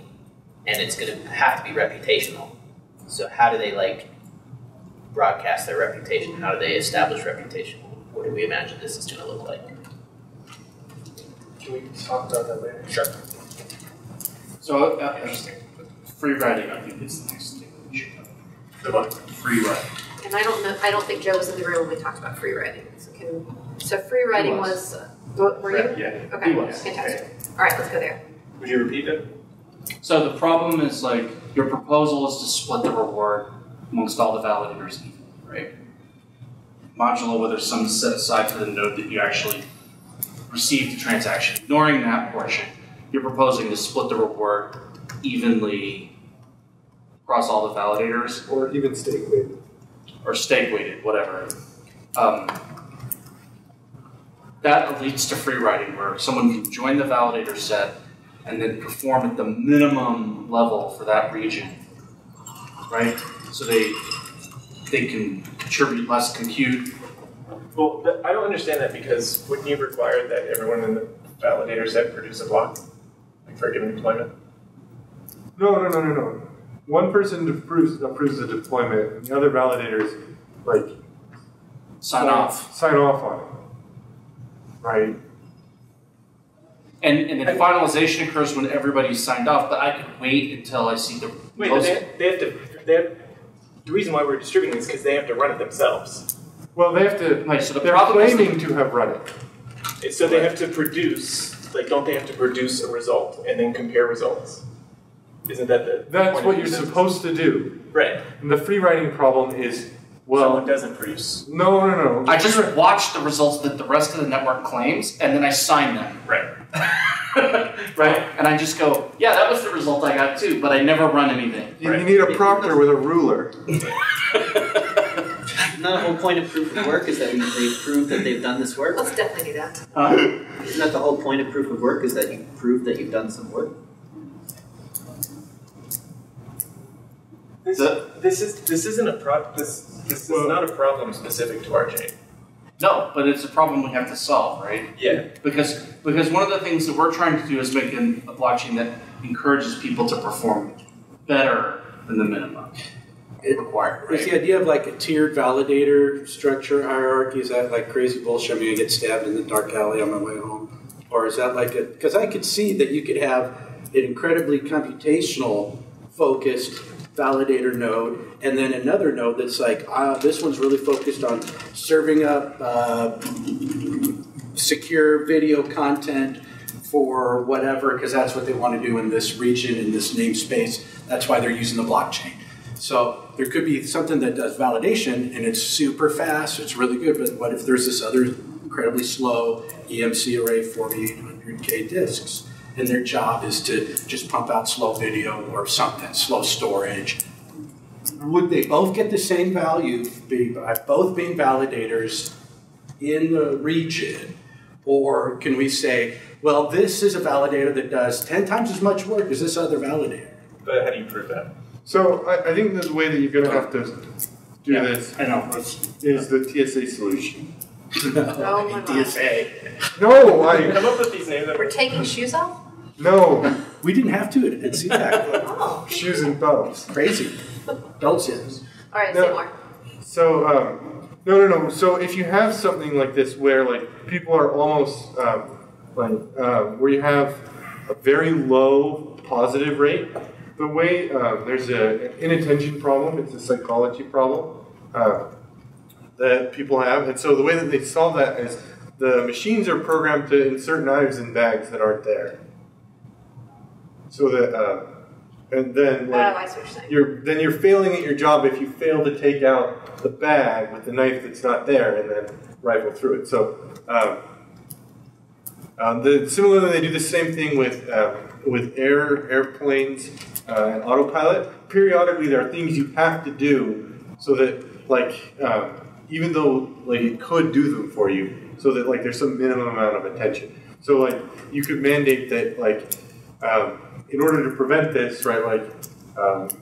and it's going to have to be reputational. So how do they like broadcast their reputation? How do they establish reputation? What do we imagine this is going to look like? Can we talk about that later? Sure. So, interesting. Free writing, I think, is the next thing we should know. The what? Free writing. And I don't think Joe was in the room when we talked about free writing. So free writing was, were you? Yeah. Okay, He was. fantastic. All right, let's go there. Would you repeat that? So the problem is like your proposal is to split the reward amongst all the validators evenly, right? Modulo whether some is set aside for the node that you actually received the transaction. Ignoring that portion, you're proposing to split the reward evenly across all the validators. or even stake weighted. Or stake weighted, whatever. That leads to free writing, where someone can join the validator set and then perform at the minimum level for that region, right? So they can contribute less compute. Well, I don't understand that because wouldn't you require that everyone in the validators that produce a block, like for a given deployment? No. One person approves the deployment, and the other validators like Sign off. Sign off on it, right? And then finalization occurs when everybody's signed off, but I could wait until I see the. Wait, the reason why we're distributing is because they have to run it themselves. Well, they have to. Right, so they're claiming to have run it. So they have to produce, like, don't they have to produce a result and then compare results? Isn't that the That's point what of you're the supposed to do. Right. And the free writing problem is, well, someone doesn't produce. No. I just watch the results that the rest of the network claims, and then I sign them. Right. Right? And I just go, yeah, that was the result I got too, but I never run anything. You need a proctor with a ruler. Isn't that the whole point of proof of work, is that they prove that they've done this work? Let's definitely do that. Isn't that the whole point of proof of work, is that you prove that you've done some work? This isn't a this is not a problem specific to our chain. No, but it's a problem we have to solve, right? Yeah. Because one of the things that we're trying to do is make a blockchain that encourages people to perform better than the minimum required. Is the idea of like a tiered validator structure hierarchy, is that like crazy bullshit? I mean, I get stabbed in the dark alley on my way home. Or is that like a, because I could see that you could have an incredibly computational focused validator node, and then another node that's like, this one's really focused on serving up secure video content for whatever, because that's what they want to do in this region, in this namespace. That's why they're using the blockchain. So there could be something that does validation, and it's super fast, it's really good, but what if there's this other incredibly slow EMC array 4800K disks? And their job is to just pump out slow video or something, slow storage. Would they both get the same value by both being validators in the region? Or can we say, well, this is a validator that does 10 times as much work as this other validator? But how do you prove that? So I think there's a way that you're going to have to do this. I know. Is the TSA solution. Oh my God. TSA. No, I... Come up with these names that We're taking shoes off? No. We didn't have to at CPAC. Oh. Shoes and belts. Crazy. Belts, yes. All right, No. say more. So, no. So if you have something like this where like people are almost where you have a very low positive rate, the way there's an inattention problem, it's a psychology problem that people have, and so the way that they solve that is the machines are programmed to insert knives in bags that aren't there. So that, and then like I see what you're saying. you're failing at your job if you fail to take out the bag with the knife that's not there and then rifle through it. So similarly, they do the same thing with airplanes and autopilot. Periodically, there are things you have to do so that like even though like it could do them for you, so that like there's some minimum amount of attention. So like you could mandate that like. In order to prevent this, right, like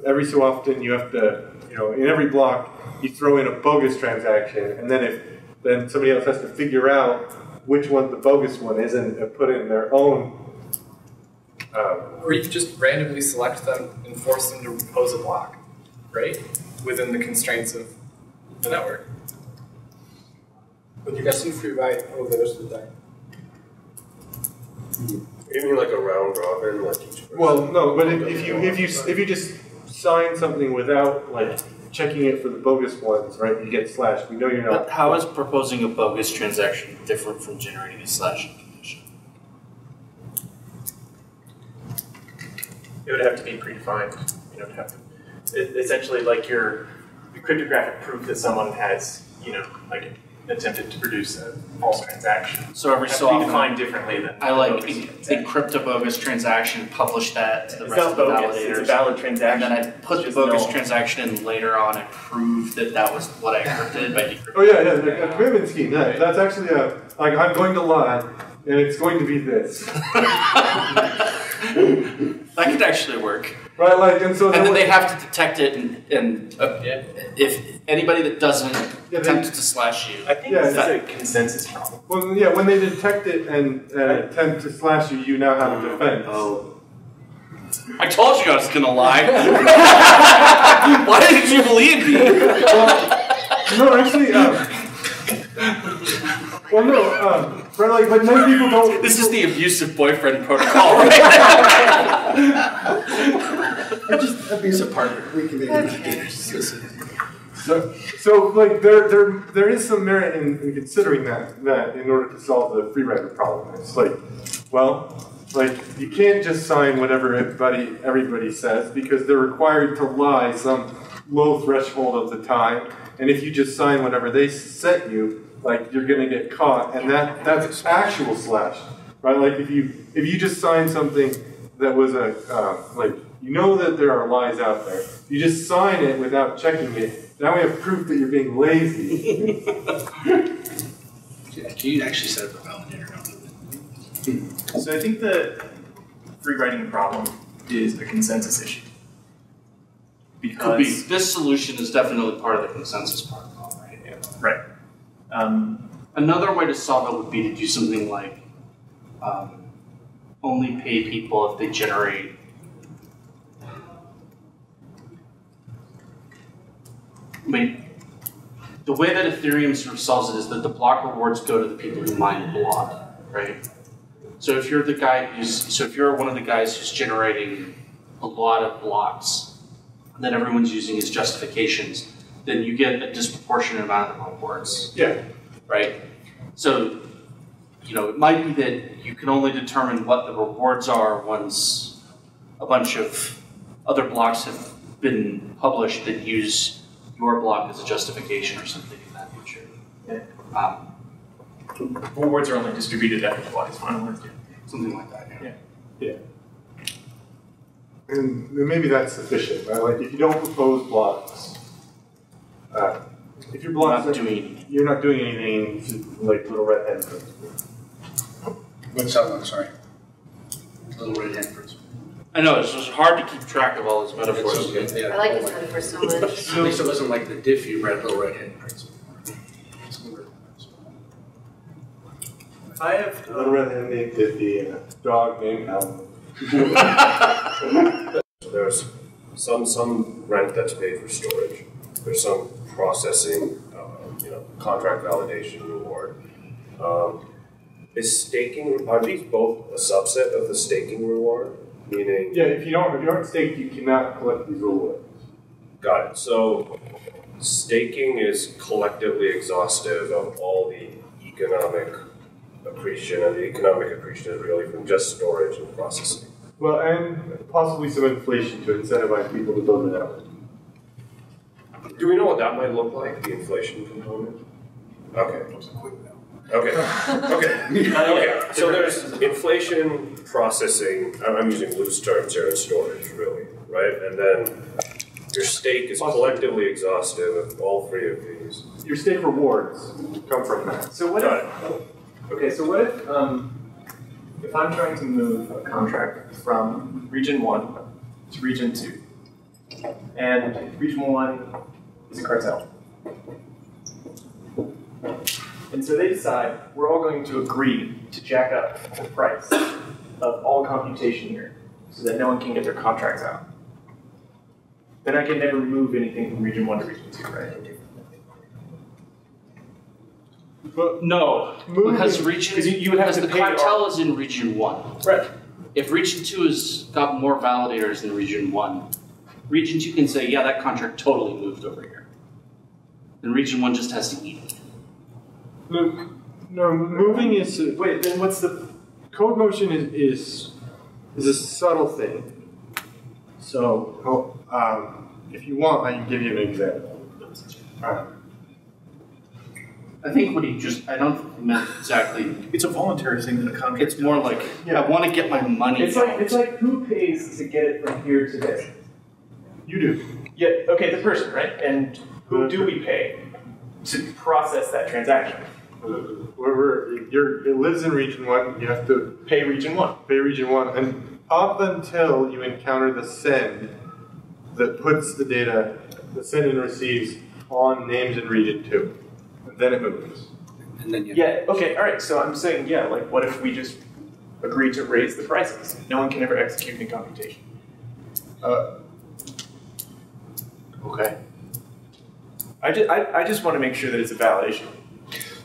every so often you have to, in every block you throw in a bogus transaction, and then somebody else has to figure out which one the bogus one is and put in their own. Or you could just randomly select them and force them to propose a block, right? Within the constraints of the network. But you can still free ride all the rest of the time. You mean like a round robin, like each person? Well, no, but if you just sign something without like checking it for the bogus ones, right, you get slashed. We know you're not. But how is proposing a bogus transaction different from generating a slashing condition? it would have to be predefined. It would have to essentially like your cryptographic proof that someone has, like attempted to produce a false transaction. So every so often, defined differently than I like encrypt a bogus transaction, publish that to the it's rest of the bogus, validators. It's a valid transaction. And then I put the bogus transaction in later on and prove that was what I encrypted by decrypting. Oh yeah, the commitment scheme. That's actually like I'm going to lie, and it's going to be this. That could actually work. Right, like, and so And then they have to detect it, and if anybody that doesn't attempt to slash you. I think this is a consensus problem. Well, yeah, when they detect it and attempt to slash you, you now have a defense. Oh. I told you I was gonna lie. Why didn't you believe me? No, actually, well, no, right, like, but many people don't. This is the abusive boyfriend protocol, right? Just abusive partner. We can make So like, there is some merit in considering that in order to solve the free rider problem. It's like, well, like, you can't just sign whatever everybody says because they're required to lie some low threshold of the time. And if you just sign whatever they set you, like, you're gonna get caught, and that's actual slash, right? Like, if you just sign something that was like, you know that there are lies out there, you just sign it without checking it. Now we have proof that you're being lazy. Can you actually set up a validator? So I think the free writing problem is a consensus issue. Could be. Because This solution is definitely part of the consensus protocol, right? Yeah. right. Another way to solve it would be to do something like only pay people if they generate. I mean, the way that Ethereum sort of solves it is that the block rewards go to the people who mine the block, right? So if you're if you're one of the guys who's generating a lot of blocks that everyone's using as justifications, then you get a disproportionate amount of the rewards. Yeah. Right? So, it might be that you can only determine what the rewards are once a bunch of other blocks have been published that use your block as a justification or something of that nature. Yeah. Rewards are only distributed after the block is finalized. Something like that, Yeah. And maybe that's sufficient, right? Like, if you don't propose blocks, if your blocks you're not doing anything to, like, little red hen principle. What's that one? Sorry. Little red hen principle. I know, it's just hard to keep track of all these metaphors. I like this metaphor so much. At least it wasn't like the diff you read, little red hen principle. I have Little red hen named Diffie and a dog named Alan. There's some rent that's paid for storage. There's some processing, contract validation reward. Is staking, are these both a subset of the staking reward? Meaning, Yeah, if you aren't staked, you cannot collect these rewards. got it. So staking is collectively exhaustive of all the economic accretion, and the economic accretion is really from just storage and processing. Well, and possibly some inflation to incentivize people to build it out. Do we know what that might look like, the inflation component? Okay. Okay. Okay. So there's inflation, processing, I'm using loose terms here, and storage, really, right? And then your stake is collectively exhaustive of all three of these. Your stake rewards come from that. So what if I'm trying to move a contract from region 1 to region 2, and region 1 is a cartel, and so they decide we're all going to agree to jack up the price of all computation here so that no one can get their contracts out. Then I can never move anything from region 1 to region 2, right? But No, because the pay cartel is in region 1. Right. If region 2 has got more validators than region 1, region 2 can say, yeah, that contract totally moved over here. Then region 1 just has to eat it. No, moving is Wait, then what's the... code motion is a subtle thing. So, if you want, I can give you an example. I think what he I don't think he meant exactly. It's a voluntary thing that a contract. It's more like, I want to get my money. It's like who pays to get it from here to there? You do. Yeah, okay, the person, right? And who do we pay to process that transaction? Whoever it lives in region 1, you have to Pay region 1. pay region 1, and up until you encounter the send that puts the data, the send and receives on names in region 2. And then it moves. And then Yeah, okay, all right. So I'm saying, yeah, like what if we just agree to raise the prices? No one can ever execute any computation. Okay. I just want to make sure that it's a validation.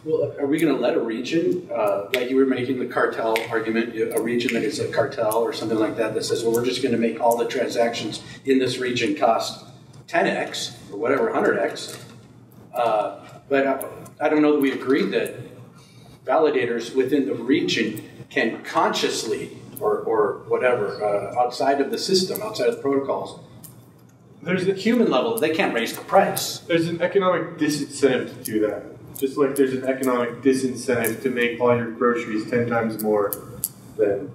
Well, are we going to let a region, like you were making the cartel argument, a region that is a cartel or something like that that says, well, we're just going to make all the transactions in this region cost 10x or whatever, 100x. But I don't know that we agree that validators within the region can consciously or whatever, outside of the system, outside of the protocols, there's a human level, they can't raise the price. There's an economic disincentive to do that. Just like there's an economic disincentive to make all your groceries 10 times more than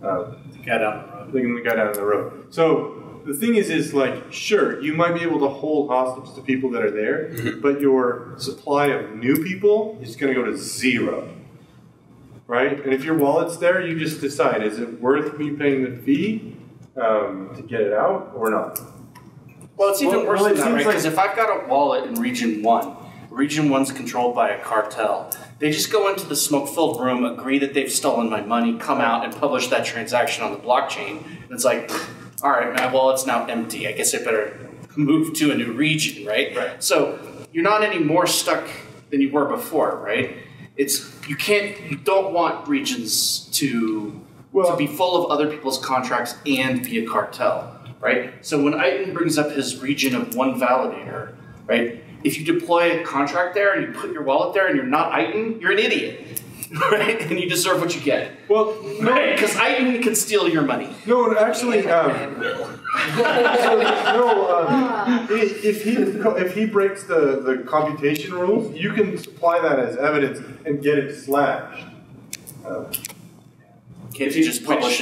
the guy down the road. Than the guy down the road. So the thing is like, sure, you might be able to hold hostage the people that are there, but your supply of new people is going to go to 0. Right? And if your wallet's there, you just decide, is it worth me paying the fee to get it out or not? Well, it's even worse than that, right? Like, Because if I've got a wallet in Region 1, Region 1's controlled by a cartel. They just go into the smoke-filled room, agree that they've stolen my money, come out and publish that transaction on the blockchain. And it's like, all right, my wallet's now empty. I guess I better move to a new region, right? So you're not any more stuck than you were before, right? You don't want regions to be full of other people's contracts and be a cartel, right? So when Aiton brings up his region of one validator, right? If you deploy a contract there and you put your wallet there and you're not Aiton, you're an idiot, right? And you deserve what you get. Well, no, because Aiton can steal your money. No, actually, if he breaks the computation rules, you can supply that as evidence and get it slashed. Can't he just publish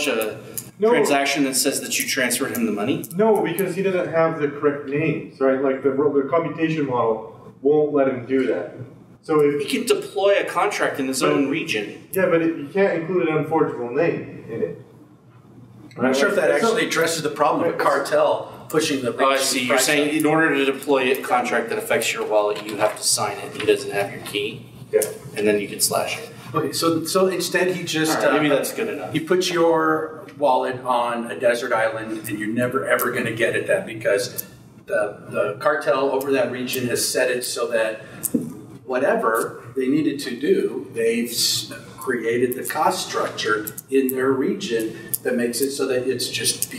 a transaction that says that you transferred him the money? No, because he doesn't have the correct names, right? Like the computation model won't let him do that. So if he can deploy a contract in his own region. Yeah, but you can't include an unforgeable name in it. I'm not sure if that actually addresses the problem of a cartel pushing the. Oh, I see. You're saying in order to deploy a contract that affects your wallet, you have to sign it. He doesn't have your key. Yeah. And then you can slash it. Okay, so instead he just maybe that's good enough. He puts your wallet on a desert island, and you're never ever going to get at that because the cartel over that region has set it so that whatever they needed to do, they've created the cost structure in their region that makes it so that it's just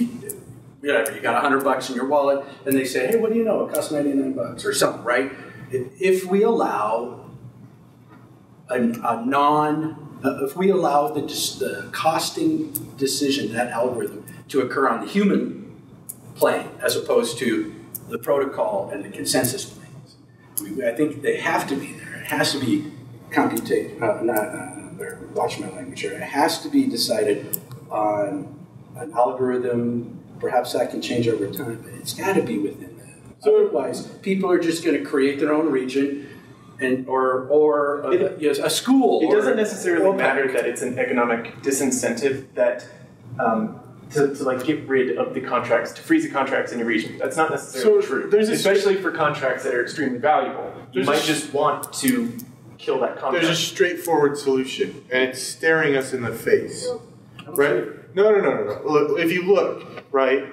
whatever. You got $100 in your wallet, and they say, "Hey, what do you know? It costs $99 or something," right? If we allow if we allow the costing decision, that algorithm, to occur on the human plane as opposed to the protocol and the consensus planes, I think they have to be there. It has to be watch my language here. It has to be decided on an algorithm. Perhaps that can change over time, but it's got to be within that. So otherwise, people are just going to create their own region. Or a school. It doesn't necessarily matter that it's an economic disincentive that to like get rid of the contracts, to freeze the contracts in your region. That's not necessarily true. Especially for contracts that are extremely valuable. You might just want to kill that contract. There's a straightforward solution, and it's staring us in the face. Right? No. Look, if you look, right,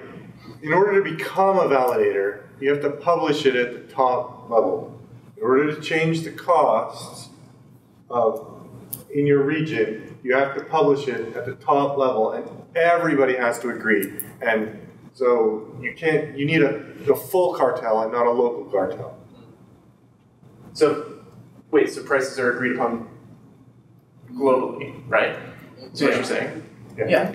in order to become a validator, you have to publish it at the top level. In order to change the costs in your region, you have to publish it at the top level, and everybody has to agree. And so you need a full cartel and not a local cartel. So prices are agreed upon globally, right? That's what you're saying? Yeah.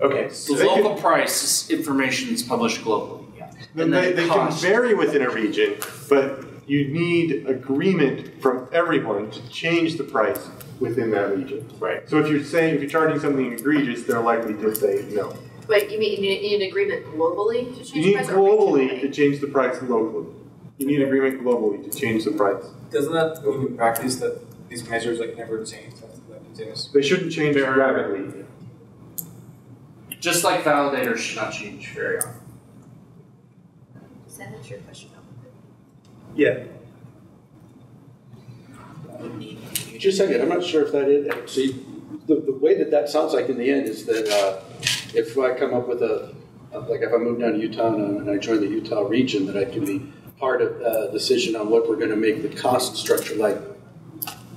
Okay. So the local price information is published globally. Yeah. And they can vary within a region, but you need agreement from everyone to change the price within that region. Right. So if you're charging something egregious, they're likely to say no. Wait, you mean you need an agreement globally to change You need the price? globally to change the price locally. You need agreement globally to change the price. Doesn't that mean in practice that these measures never change? They shouldn't change rapidly. just like validators should not change very often. Does that answer your question? Yeah. Just a second, I'm not sure if that is. See, the way that sounds like in the end is that if I come up with like if I move down to Utah and I join the Utah region, that I can be part of a decision on what we're going to make the cost structure like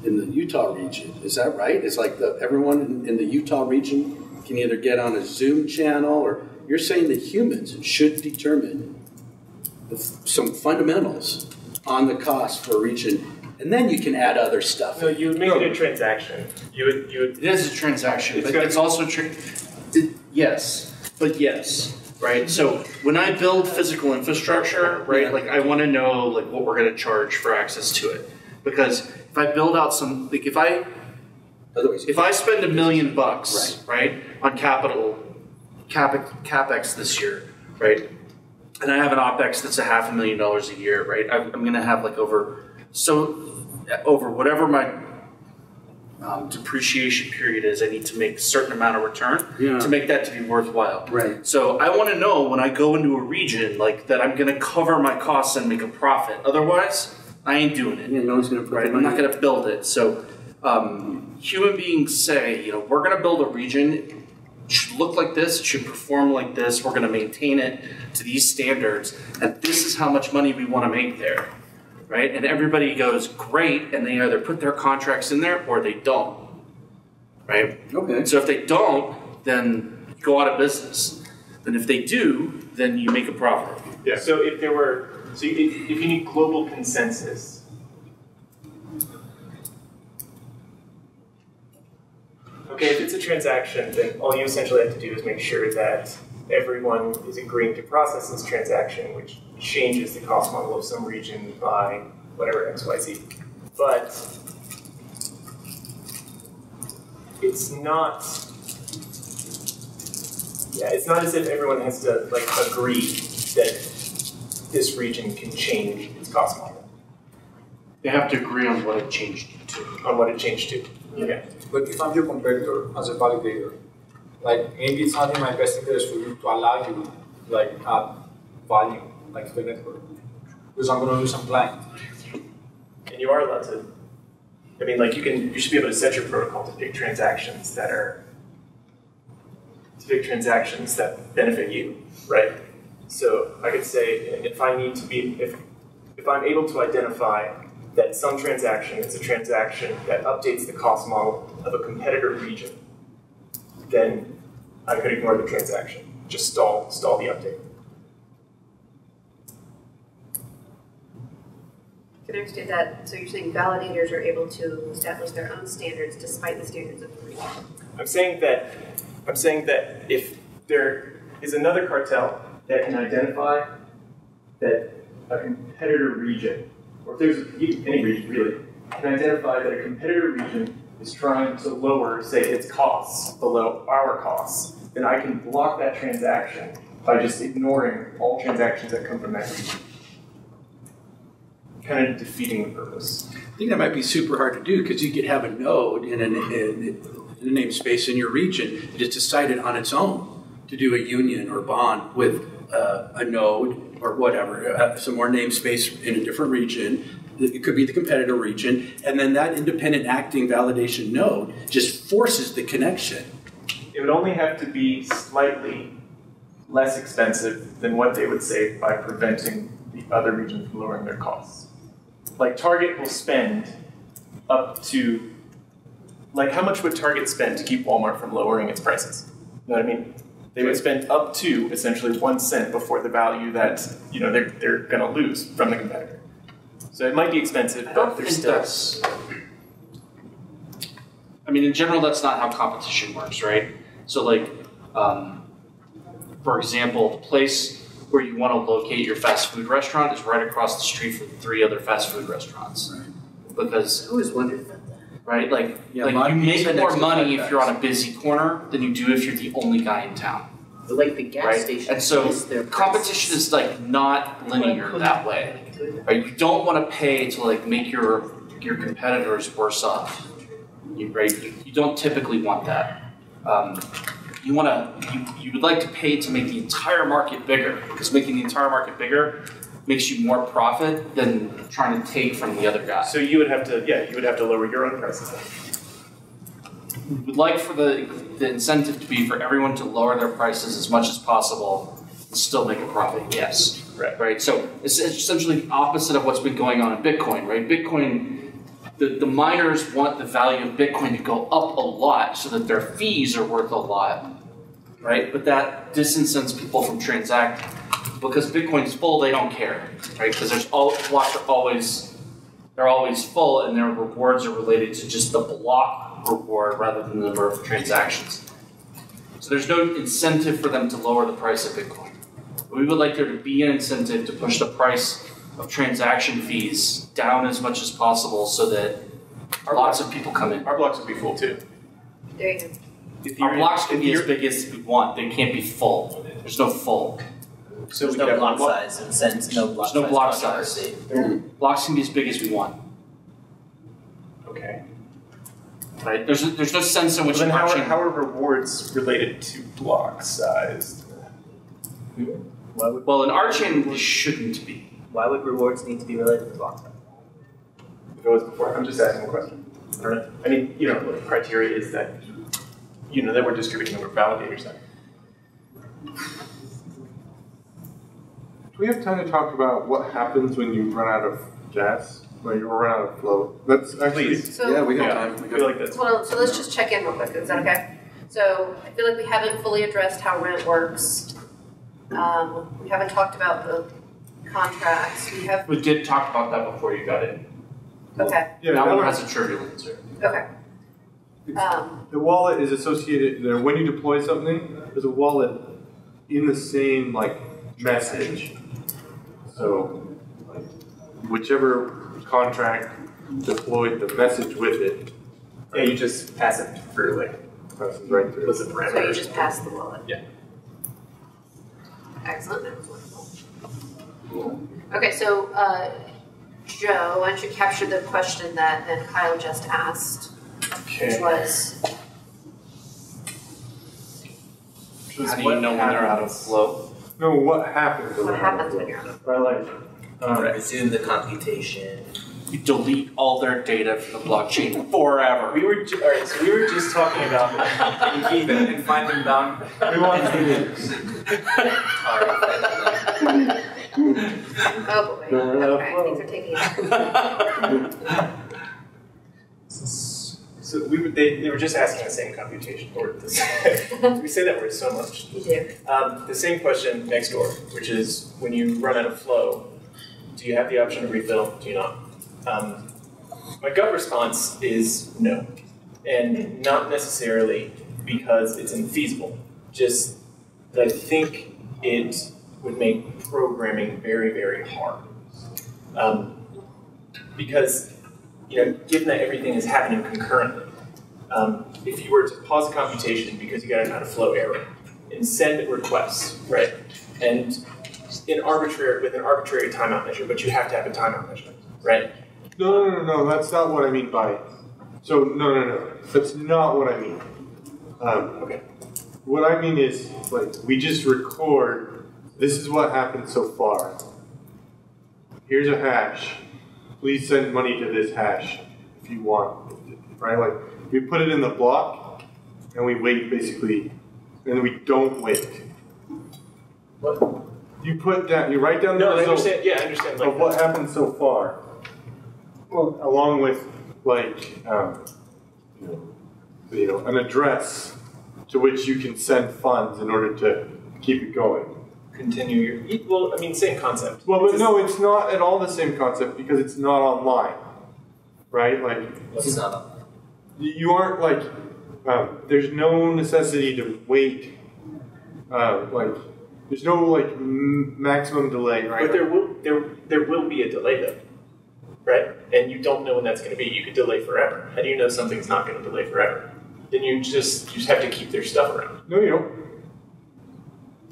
in the Utah region. Is that right? It's like everyone in the Utah region can either get on a Zoom channel, or you're saying that humans should determine some fundamentals on the cost for a region, and then you can add other stuff. No, you would make it a transaction. You would. It is a transaction, but it's also yes, right? So when I build physical infrastructure, right, like I want to know like what we're going to charge for access to it, because if I build out some, like if I spend $1 million, right, on capex this year, right, and I have an OPEX that's $500,000 a year, right, I'm going to have like over whatever my depreciation period is, I need to make a certain amount of return to make that to be worthwhile. Right. So I want to know when I go into a region like that I'm going to cover my costs and make a profit. Otherwise, I ain't doing it. Yeah, no one's going to I'm not going to build it. So human beings say, we're going to build a region. It should look like this. It should perform like this. We're going to maintain it to these standards, and this is how much money we want to make there. Right? And everybody goes, great, and they either put their contracts in there or they don't. Right? Okay. So if they don't, then you go out of business. And if they do, then you make a profit. Yeah. So if you need global consensus, okay, if it's a transaction, then all you essentially have to do is make sure that everyone is agreeing to process this transaction, which changes the cost model of some region by whatever XYZ. But it's not as if everyone has to like agree that this region can change its cost model. They have to agree on what it changed to. Okay. But if I'm your competitor as a validator, like maybe it's not in my best interest for you to allow you like add value like to the network, because I'm going to do some blind. And you are allowed to. I mean, like you should be able to set your protocol to pick transactions that benefit you, right? So I could say if I'm able to identify that some transaction is a transaction that updates the cost model of a competitor region, then I could ignore the transaction, just stall the update. Can I understand that? So you're saying validators are able to establish their own standards despite the standards of the region? I'm saying that if there is another cartel that can identify that a competitor region, or if there's any region really, can identify that a competitor region is trying to lower, say, its costs below our costs, then I can block that transaction by just ignoring all transactions that come from that region. Kind of defeating the purpose. I think that might be super hard to do, because you could have a node in a namespace in your region that is decided on its own to do a union or bond with a node or whatever, some more namespace in a different region. It could be the competitor region, and then that independent acting validation node just forces the connection. It would only have to be slightly less expensive than what they would save by preventing the other region from lowering their costs. Like Target will spend up to, like how much would Target spend to keep Walmart from lowering its prices? You know what I mean? They would spend up to essentially 1 cent before the value that they're going to lose from the competitor. So it might be expensive, but there's still. I mean, in general, that's not how competition works, right? So, like, for example, the place where you want to locate your fast food restaurant is right across the street from 3 other fast food restaurants. Right. Because I always wondered about that. Right, like you make more money if you're on a busy corner than you do if you're the only guy in town. But like the gas station, and so competition is like not linear that way. Right? You don't want to pay to like make your competitors worse off. You don't typically want that. you would like to pay to make the entire market bigger, because making the entire market bigger makes you more profit than trying to take from the other guy. So you would have to lower your own prices then. We would like for the incentive to be for everyone to lower their prices as much as possible and still make a profit, yes. Right. So it's essentially the opposite of what's been going on in Bitcoin, right? Bitcoin, the miners want the value of Bitcoin to go up a lot so that their fees are worth a lot, right? But that disincents people from transacting. Because Bitcoin's full, they don't care, right? Because blocks are always full, and their rewards are related to just the block reward rather than the number of transactions. So there's no incentive for them to lower the price of Bitcoin. We would like there to be an incentive to push the price of transaction fees down as much as possible so that lots of people come in. Our blocks would be full too. There you go. Our blocks can be as big as we want. They can't be full. There's no full. So there's no block size in the sense, no block size. There's no block size. Blocks can be as big as we want. Okay. Right? There's no sense in which then how are rewards related to block size? Well, in our chain, they shouldn't be. Why would rewards need to be related to block size? If it was before, I'm just asking a question. I don't know. I mean, the criteria is that, that we're distributing number of validators then. Do we have time to talk about what happens when you run out of gas? When you run out of flow? That's actually... So, we got time. I feel like that's... Hold on, so let's just check in real quick. Is that okay? So I feel like we haven't fully addressed how rent works. We haven't talked about the contracts. We did talk about that before you got in. Okay. Yeah, that one has a trivial answer. Okay. The wallet is associated, when you deploy something, there's a wallet in the same, message. So, whichever contract deployed the message with it. Yeah, you just pass it through, passes right through. With the parameter. So you just pass the wallet. Yeah. Excellent. That was wonderful. Okay, so Joe, why don't you capture the question that Kyle just asked, which was... How do you know when they're out of flow? No, what happens? What happens when you're out of flow? Resume the computation. You delete all their data from the blockchain forever. We were just talking about and find them down. We want to do this. Oh boy. Okay, things are taking it. So they were just asking the same computation, or we say that word so much. You do. The same question next door, which is when you run out of flow, do you have the option to refill? Do you not? My gut response is no, and not necessarily because it's infeasible. Just that I think it would make programming very, very hard. Because given that everything is happening concurrently, if you were to pause the computation because you got an out of flow error and send requests, right, and with an arbitrary timeout measure, but you have to have a timeout measure, right? No, that's not what I mean by... So, no. That's not what I mean. Okay. What I mean is, we just record, this is what happened so far. Here's a hash. Please send money to this hash if you want, right? We put it in the block, and we wait, basically, and we don't wait. What? You write down the result I understand. of what happened so far. Well, along with an address to which you can send funds in order to keep it going. Continue same concept. Well, but no, it's not at all the same concept because it's not online, right? It's not online. You aren't there's no necessity to wait. There's no maximum delay, right? But there will be a delay though, right? And you don't know when that's going to be. You could delay forever. How do you know something's not going to delay forever? Then you just have to keep their stuff around. No, you don't.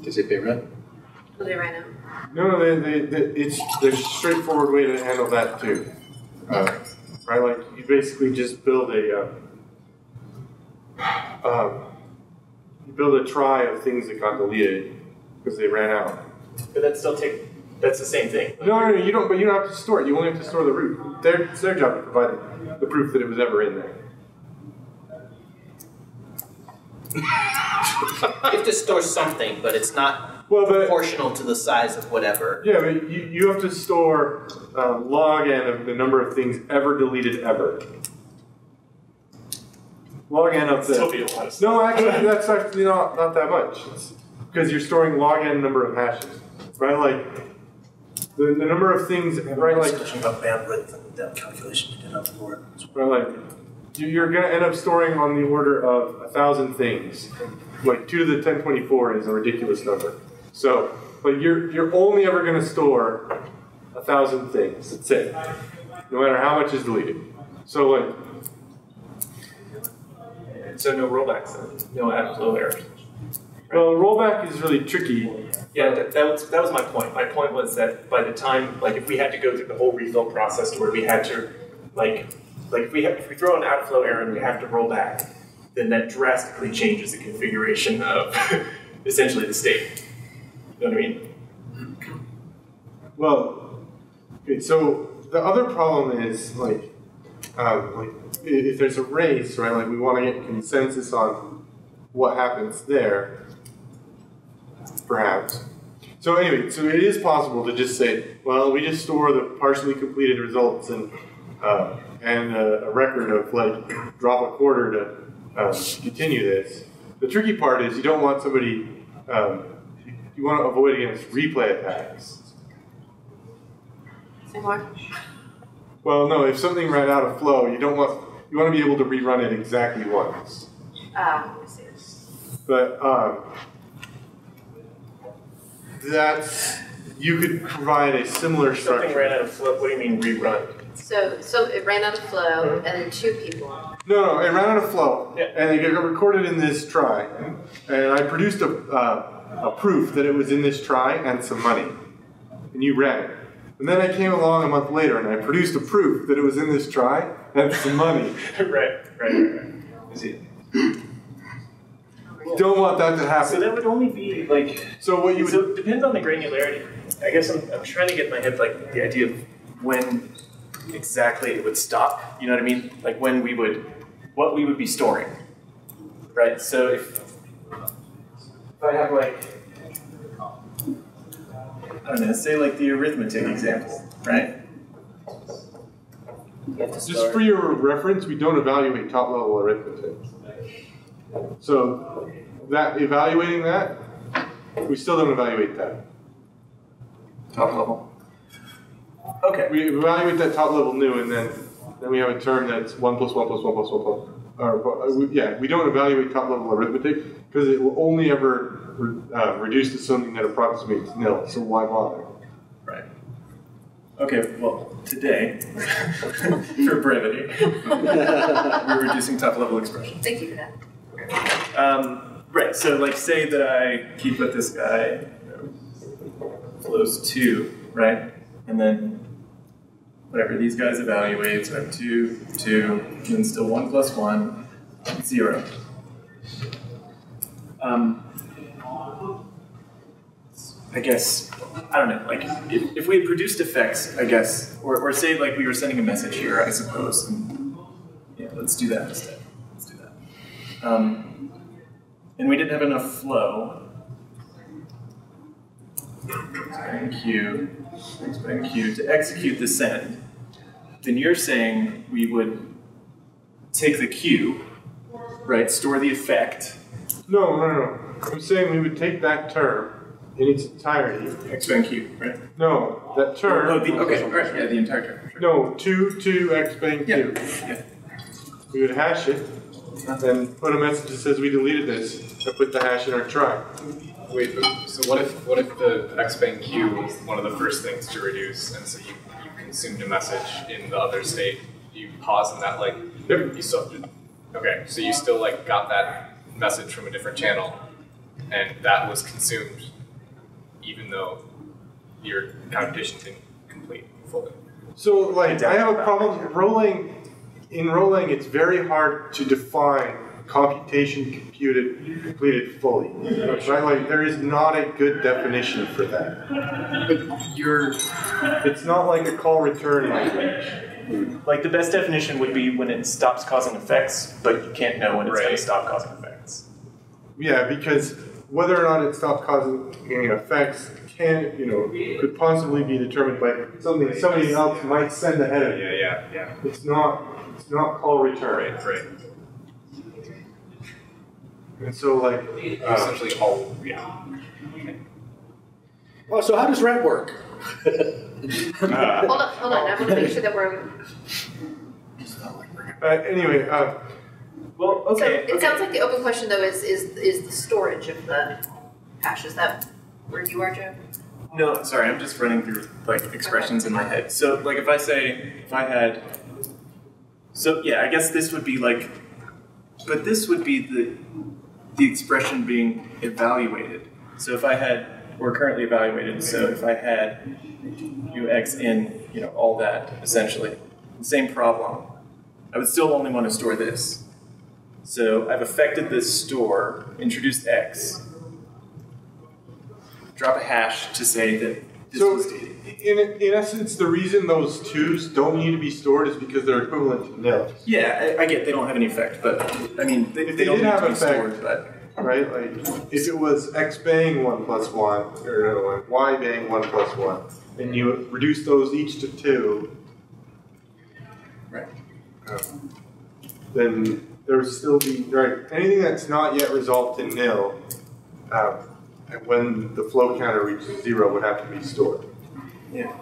Does it pay rent? Will they right now? No, there's a straightforward way to handle that too. Right, you basically just build a build a trie of things that got deleted because they ran out. But that's the same thing. No, you don't. But you don't have to store it. You only have to store the root. It's their job to provide the proof that it was ever in there. You have to store something, but it's not proportional to the size of whatever. Yeah, but you have to store log n of the number of things ever deleted ever. Log n of the... Still be a lot of stuff. No, actually, that's actually not that much. It's because you're storing log n number of hashes, right? Like the number of things, right? Like discussion about bandwidth and that calculation you did on the board. right, like you're going to end up storing on the order of 1,000 things. Like 2 to the 1024 is a ridiculous number. So, but you're only ever going to store 1,000 things. That's it. No matter how much is deleted. So like. So no rollbacks then? No add flow errors? Right? Well, rollback is really tricky. Yeah, that was my point. My point was that by the time, like if we had to go through the whole refill process to where we had to, if we throw an add flow error and we have to roll back, then that drastically changes the configuration of essentially the state. You know what I mean? Well, okay, so the other problem is if there's a race, right? Like we want to get consensus on what happens there, perhaps. So anyway, so it is possible to just say, well, we just store the partially completed results and a record of like drop a quarter to continue this. The tricky part is you don't want somebody. You want to avoid against replay attacks. Say more. Well, no. If something ran out of flow, you want to be able to rerun it exactly once. I see. But you could provide a similar structure. Something ran out of flow. What do you mean rerun? So it ran out of flow, and then 2 people. No, it ran out of flow, yeah. And it got recorded in this try, and I produced a proof that it was in this try and some money, and you ran it. And then I came along a month later, and I produced a proof that it was in this try and some money. Right. I see. You don't want that to happen. So that would only be like. So what you would. So it depends on the granularity. I guess I'm trying to get in my head like the idea of when exactly it would stop. You know what I mean? Like when what we would be storing, right? So if I have like, I don't know, say like the arithmetic example, right? Just for your reference, we don't evaluate top-level arithmetic. So evaluating that, we still don't evaluate that. Top level. Okay. We evaluate that top level new, and then we have a term that's 1 plus 1 plus 1 plus 1 plus. We don't evaluate top level arithmetic because it will only ever reduce to something that approximates nil. So why bother? Right. Okay. Well, today, for brevity, we're reducing top level expression. Thank you for that. Right. So, like, say that I keep with this guy flows 2, right, and then. Whatever these guys evaluate, so I have 2, 2, and then still 1 plus 1, 0. I guess, I don't know, like, if we had produced effects, I guess, or say, like, we were sending a message here, I suppose, and, yeah, let's do that instead. Let's do that. And we didn't have enough flow. Expand Q to execute the send, then you're saying we would take the Q, right, store the effect. No. I'm saying we would take that term in its entirety. Expand Q, right? No, that term. Okay, all right, yeah, the entire term. Sure. No, 2 expand Q. Yeah. We would hash it, and put a message that says we deleted this, and put the hash in our try. Wait, so what if the expand Q was one of the first things to reduce, and so you consumed a message in the other state? You pause and that you still okay, so you still got that message from a different channel, and that was consumed, even though your computation didn't complete fully. So I have a problem rolling. In rolling, it's very hard to define computation completed fully. Right? Like there is not a good definition for that. It's not like a call return language. Like the best definition would be when it stops causing effects, but you can't know when it's going to stop causing effects. Yeah, because whether or not it stopped causing any effects could possibly be determined by something somebody else might send ahead of you. Yeah. It's not call return. Right. And so like Essentially all, Well, so how does RET work? Hold on. I want to make sure that we're. Anyway, well, okay. So it sounds like the open question though is the storage of the hash. Is that where you are, Joe? No, sorry, I'm just running through like expressions in my head. So like if I had, so yeah, I guess this would be like, but this would be the expression being evaluated. So if I had, or currently evaluated, so if I had ux in, all that, essentially, the same problem, I would still only want to store this. So I've affected this store, introduced x, drop a hash to say that this was data. In essence, the reason those twos don't need to be stored is because they're equivalent to nil. Yeah, I get they don't have any effect, but I mean, they don't did need have to be effect, stored, but... Right? Like, if it was x bang 1 plus 1, or another one, y bang 1 plus 1, and you reduce those each to 2, right? Then there would still be, right, anything that's not yet resolved to nil, and when the flow counter reaches 0 would have to be stored. Yeah.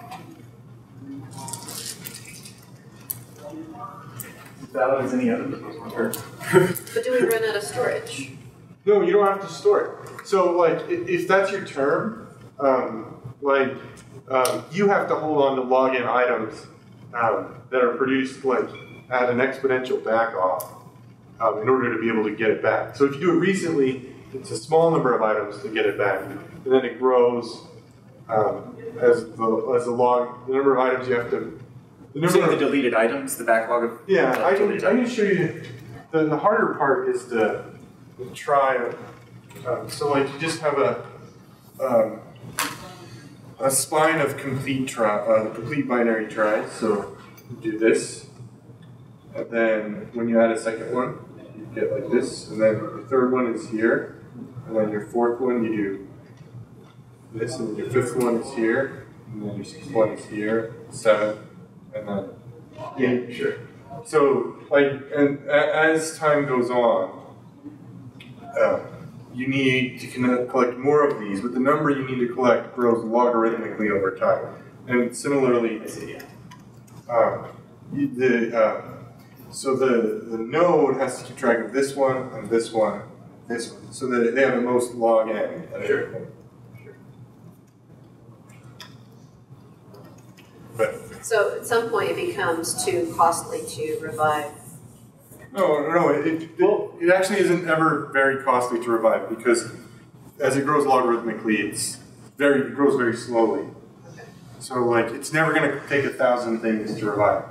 Valid as any other. But do we run out of storage? No, you don't have to store it. So, like, if that's your term, you have to hold on to login items that are produced, like, at an exponential back off in order to be able to get it back. So if you do it recently, it's a small number of items to get it back, and then it grows as the number of items you have to. The number of the deleted items, the backlog of. Yeah, I can show you. The harder part is the try. So like you just have a spine of complete binary tries. So you do this, and then when you add a second one, you get like this, and then the third one is here, and then your fourth one you do this, and your fifth one is here, and then your sixth one is here, seventh, and then yeah, sure. So like, and as time goes on, you need to collect more of these, but the number you need to collect grows logarithmically over time. And similarly, so the node has to keep track of this one and this one, this one, so that they have the most log n. Sure. So at some point it becomes too costly to revive. No, it actually isn't ever very costly to revive because as it grows logarithmically, it grows very slowly. Okay. So like it's never going to take 1,000 things to revive.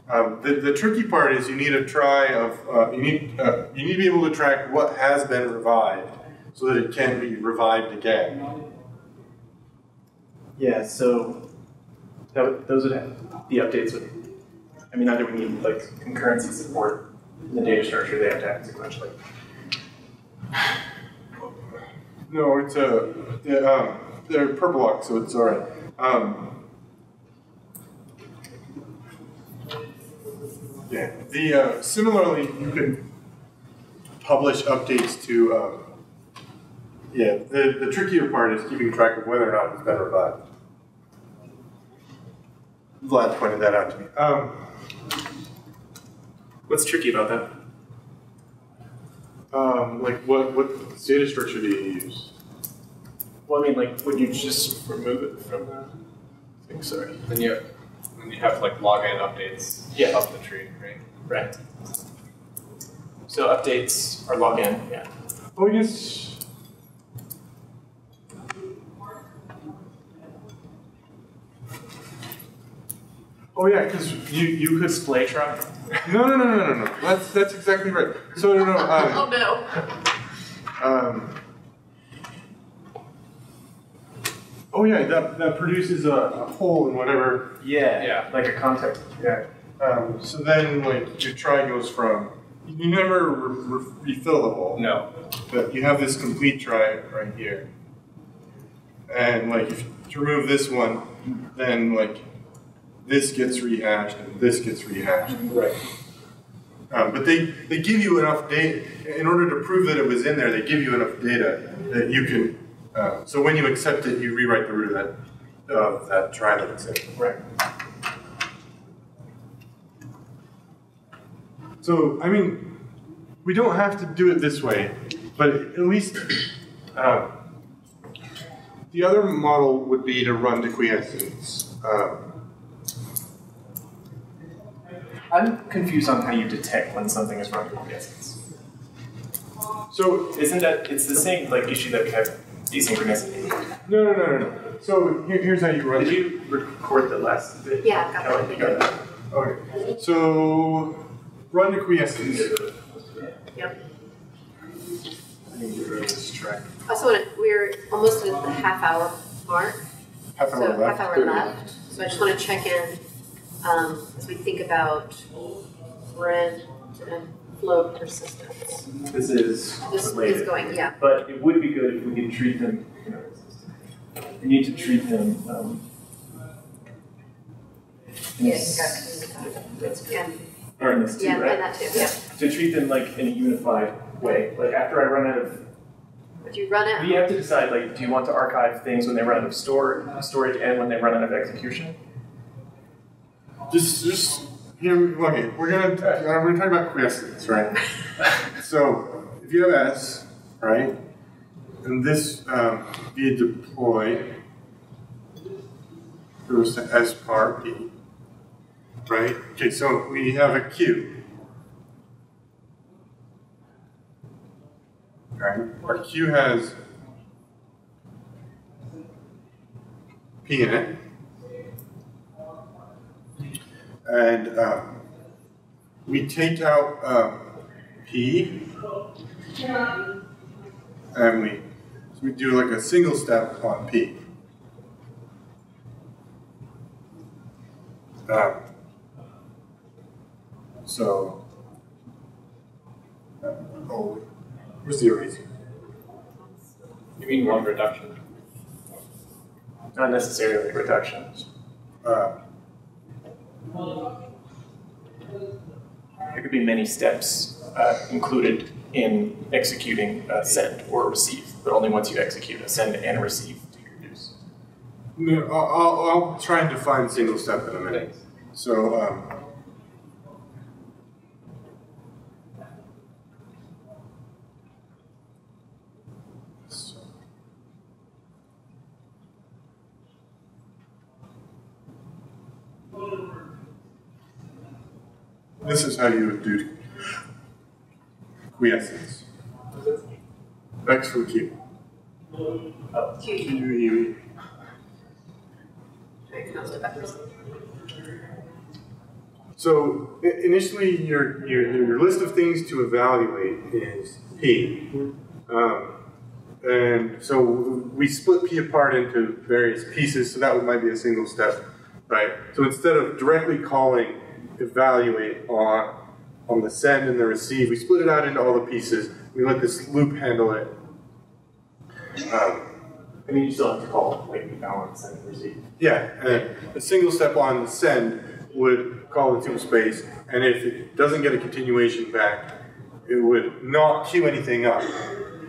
The tricky part is you need a try of you need to be able to track what has been revived so that it can be revived again. Yeah, so those would have the updates would. I mean, either we need like concurrency support in the data structure, they have to happen sequentially. No, it's they're per block, so it's all right. Yeah. Similarly, you can publish updates to. The trickier part is keeping track of whether or not it's been revived. Vlad pointed that out to me. What's tricky about that? Like what data structure do you use? Well, I mean, like, would you just remove it from the thing? Sorry. Then you have like login updates up the tree, right? Right. So updates are login, yeah. Oh, yes. Oh yeah, because you could Display try. No. That's exactly right. So no. Oh no. Oh yeah, that produces a hole in whatever. Yeah. Like a contact. Yeah. So then, like, your try goes from, you never refill the hole. No. But you have this complete try right here. And, like, if you remove this one, then, like, this gets rehashed and this gets rehashed. Right. But they give you enough data, in order to prove that it was in there, they give you enough data that you can, so when you accept it, you rewrite the root of that try that it's in. Right. So, I mean, we don't have to do it this way, but at least the other model would be to run the quiescence. I'm confused on how you detect when something is running quiescence. So, isn't that, it's the same like issue that we have asynchronicity? No. So here's how you run. Did you record the last bit? Yeah, I've got that. You got that. Okay. So run the quiescence. Yep. I need to get rid of this track. Also, we're almost at the half hour mark. Half hour left. Half hour left. So I just want to check in as we think about rent and flow persistence. This is related. Is going, yeah. But it would be good if we could treat them. We need to treat them. Yes. That's good. Yeah. Or in this too, Yeah, right? and that too. Yeah. To treat them like in a unified way. Like after I run out of. If you run out. We have to decide, like, do you want to archive things when they run out of storage and when they run out of execution? Just here. Okay, we're gonna talk about quiescence, right? So if you have S, right, and this via deploy goes to S par P, right? Okay, so we have a Q. Right? Our Q has P in it. And we take out P, and we do like a single step on P. Where's the eraser? You mean one reduction? Not necessarily reductions. There could be many steps included in executing a send or a receive, but only once you execute a send and a receive do you reduce. No, I'll try and define single step in a minute. So, this is how you would do quiescence. X from Q. Q. So initially, your list of things to evaluate is P, and so we split P apart into various pieces. So that might be a single step, right? So instead of directly calling evaluate on the send and the receive, we split it out into all the pieces. We let this loop handle it. I mean, you still have to call like balance and receive. Yeah, and a single step on the send would call into space, and if it doesn't get a continuation back, it would not queue anything up.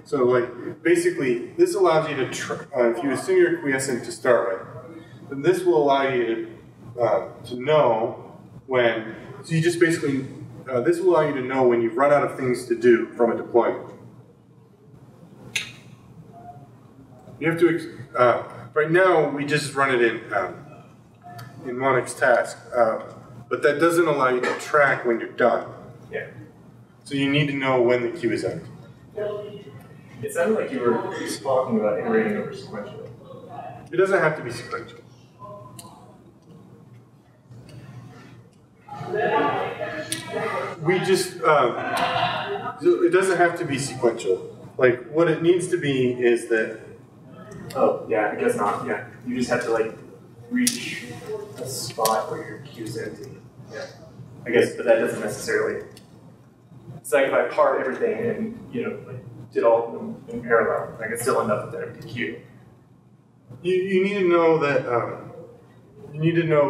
So, like, basically, this allows you to, if you assume you're quiescent to start with, then this will allow you to know when, so you just basically, this will allow you to know when you've run out of things to do from a deployment. You have to, right now, we just run it in Monix task, but that doesn't allow you to track when you're done. Yeah. So you need to know when the queue is empty. It sounded like you were talking about iterating over sequentially. It doesn't have to be sequential. we just, it doesn't have to be sequential. Like, what it needs to be is that. Oh, yeah, I guess not. Yeah. You just have to, like, reach a spot where your queue's empty. Yeah. I guess, but that doesn't necessarily. It's like if I part everything and, like, did all of them in parallel, I could still end up with an empty queue. You need to know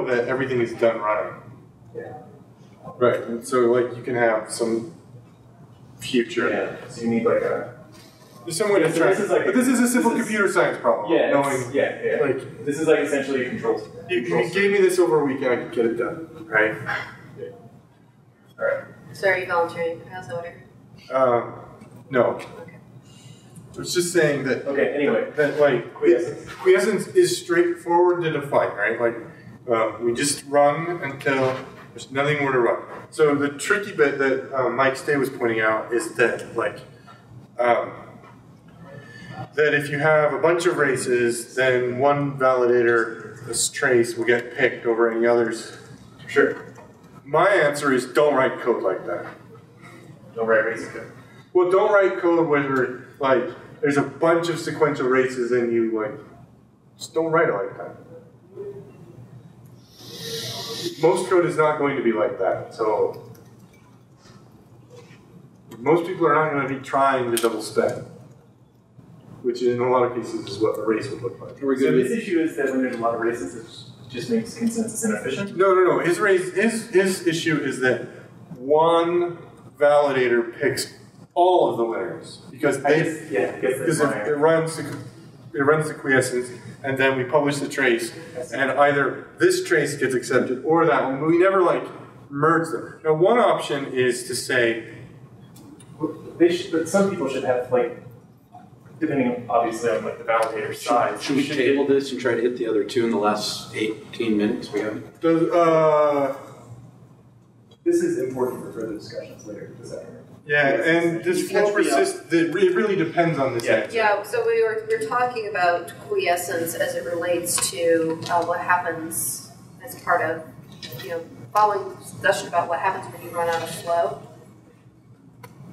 that everything is done running. Yeah. Right. And so like you can have some future. Yeah. So you need like a. There's some way to track. But this is a simple computer science problem. Yeah. Knowing, yeah. Like this is like essentially a control. You gave me this over a weekend, I could get it done. Right. Yeah. All right. So are you volunteering for house order? No. Okay. It's just saying that. Okay. Anyway. That like quiescence is straightforward to define, right? Like we just run until there's nothing more to run. So the tricky bit that Mike Stay was pointing out is that like that if you have a bunch of races, then one validator, this trace, will get picked over any others. Sure. My answer is don't write code like that. Don't write race code. Well, don't write code where like there's a bunch of sequential races and you like just don't write it like that. Most code is not going to be like that. So most people are not going to be trying to double stack, which in a lot of cases is what a race would look like. So this issue is that when there's a lot of races, it just makes consensus inefficient? No. His issue is that one validator picks all of the winners because it runs the quiescence, and then we publish the trace, and either this trace gets accepted or that one. But we never like merge them. Now, one option is to say but some people should have like, depending obviously on like the validator size. Should we table this and try to hit the other two in the last 18 minutes we have? This is important for further discussions later. Does that work? Yeah, and this flow persist. It really depends on this answer. Yeah. So we're talking about quiescence as it relates to what happens as part of following discussion about what happens when you run out of flow,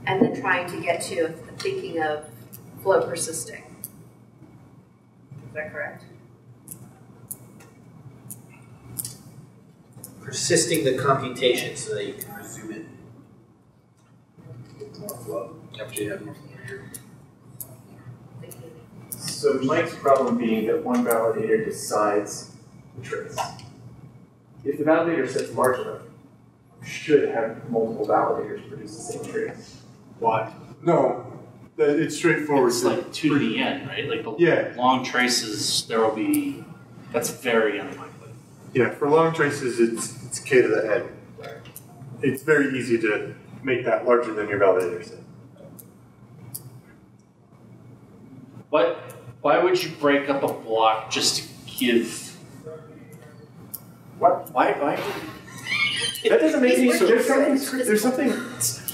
and then trying to get to thinking of flow persisting. Is that correct? Persisting the computation so that you can resume it. More flow. After you have more flow here. So Mike's problem being that one validator decides the trace. If the validator set's large enough, you should have multiple validators produce the same trace. Why? No, it's straightforward. It's like 2 to the n, right? Like the long traces, there will be. That's very unlikely. Yeah, for long traces, it's k to the n. It's very easy to make that larger than your validator set. Why would you break up a block just to give? What? Why? That doesn't make any sense. There's something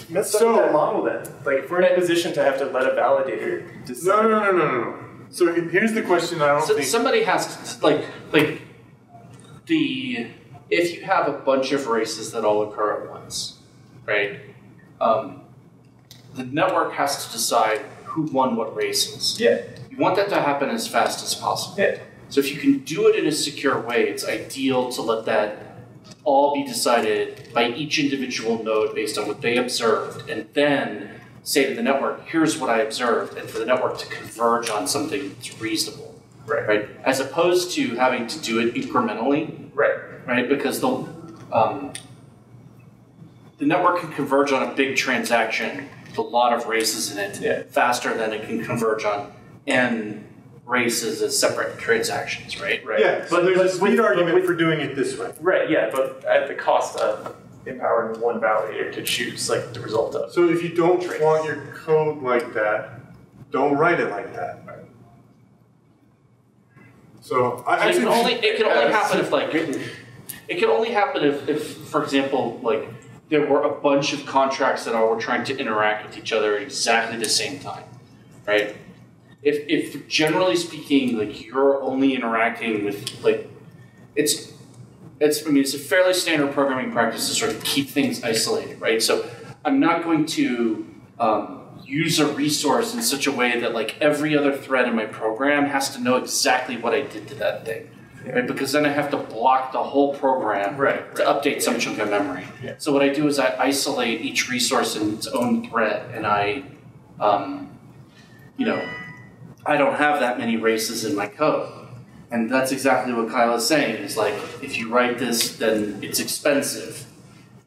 messed up with that model then. Like, if we're in a position to have to let a validator decide. No. So here's the question I don't think... Somebody has to, if you have a bunch of races that all occur at once, right? The network has to decide who won what races. Yeah. You want that to happen as fast as possible. Yeah. So if you can do it in a secure way, it's ideal to let that all be decided by each individual node based on what they observed, and then say to the network, here's what I observed, and for the network to converge on something that's reasonable. Right? As opposed to having to do it incrementally. Right? Because the network can converge on a big transaction with a lot of races in it faster than it can converge on n races as separate transactions, right? Yeah, but there's a sweet argument for doing it this way. Right, yeah, but at the cost of empowering one validator to choose like the result of. So if you don't want your code like that, don't write it like that. So it can only happen if, for example, like there were a bunch of contracts that were trying to interact with each other at exactly the same time, right? If generally speaking, like you're only interacting with like, it's it's a fairly standard programming practice to sort of keep things isolated, right? So I'm not going to use a resource in such a way that like every other thread in my program has to know exactly what I did to that thing, right? Because then I have to block the whole program to update some chunk of memory. Yeah. So what I do is I isolate each resource in its own thread, and I don't have that many races in my code. And that's exactly what Kyle is saying, is like, if you write this, then it's expensive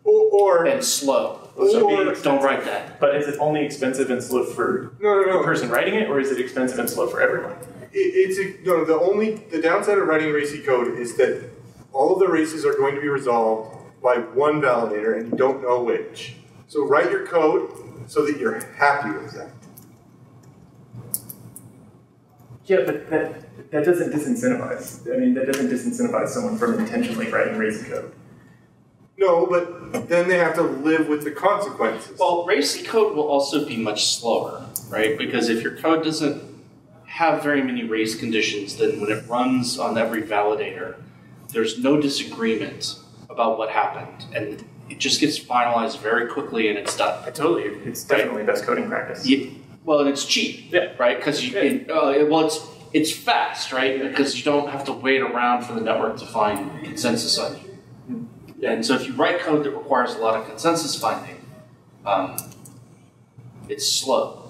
and slow. So don't write that. But is it only expensive and slow for the person writing it, or is it expensive and slow for everyone? The downside of writing racy code is that all of the races are going to be resolved by one validator, and you don't know which. So write your code so that you're happy with that. Yeah, but that doesn't disincentivize. I mean, that doesn't disincentivize someone from intentionally writing racy code. No, but then they have to live with the consequences. Well, racy code will also be much slower, right? Because if your code doesn't have very many race conditions, then when it runs on every validator, there's no disagreement about what happened. And it just gets finalized very quickly and it's done. It's definitely best coding practice. Yeah. Well, and it's cheap, right? Because it's fast, right? Because you don't have to wait around for the network to find consensus on you. And so if you write code that requires a lot of consensus finding, it's slow.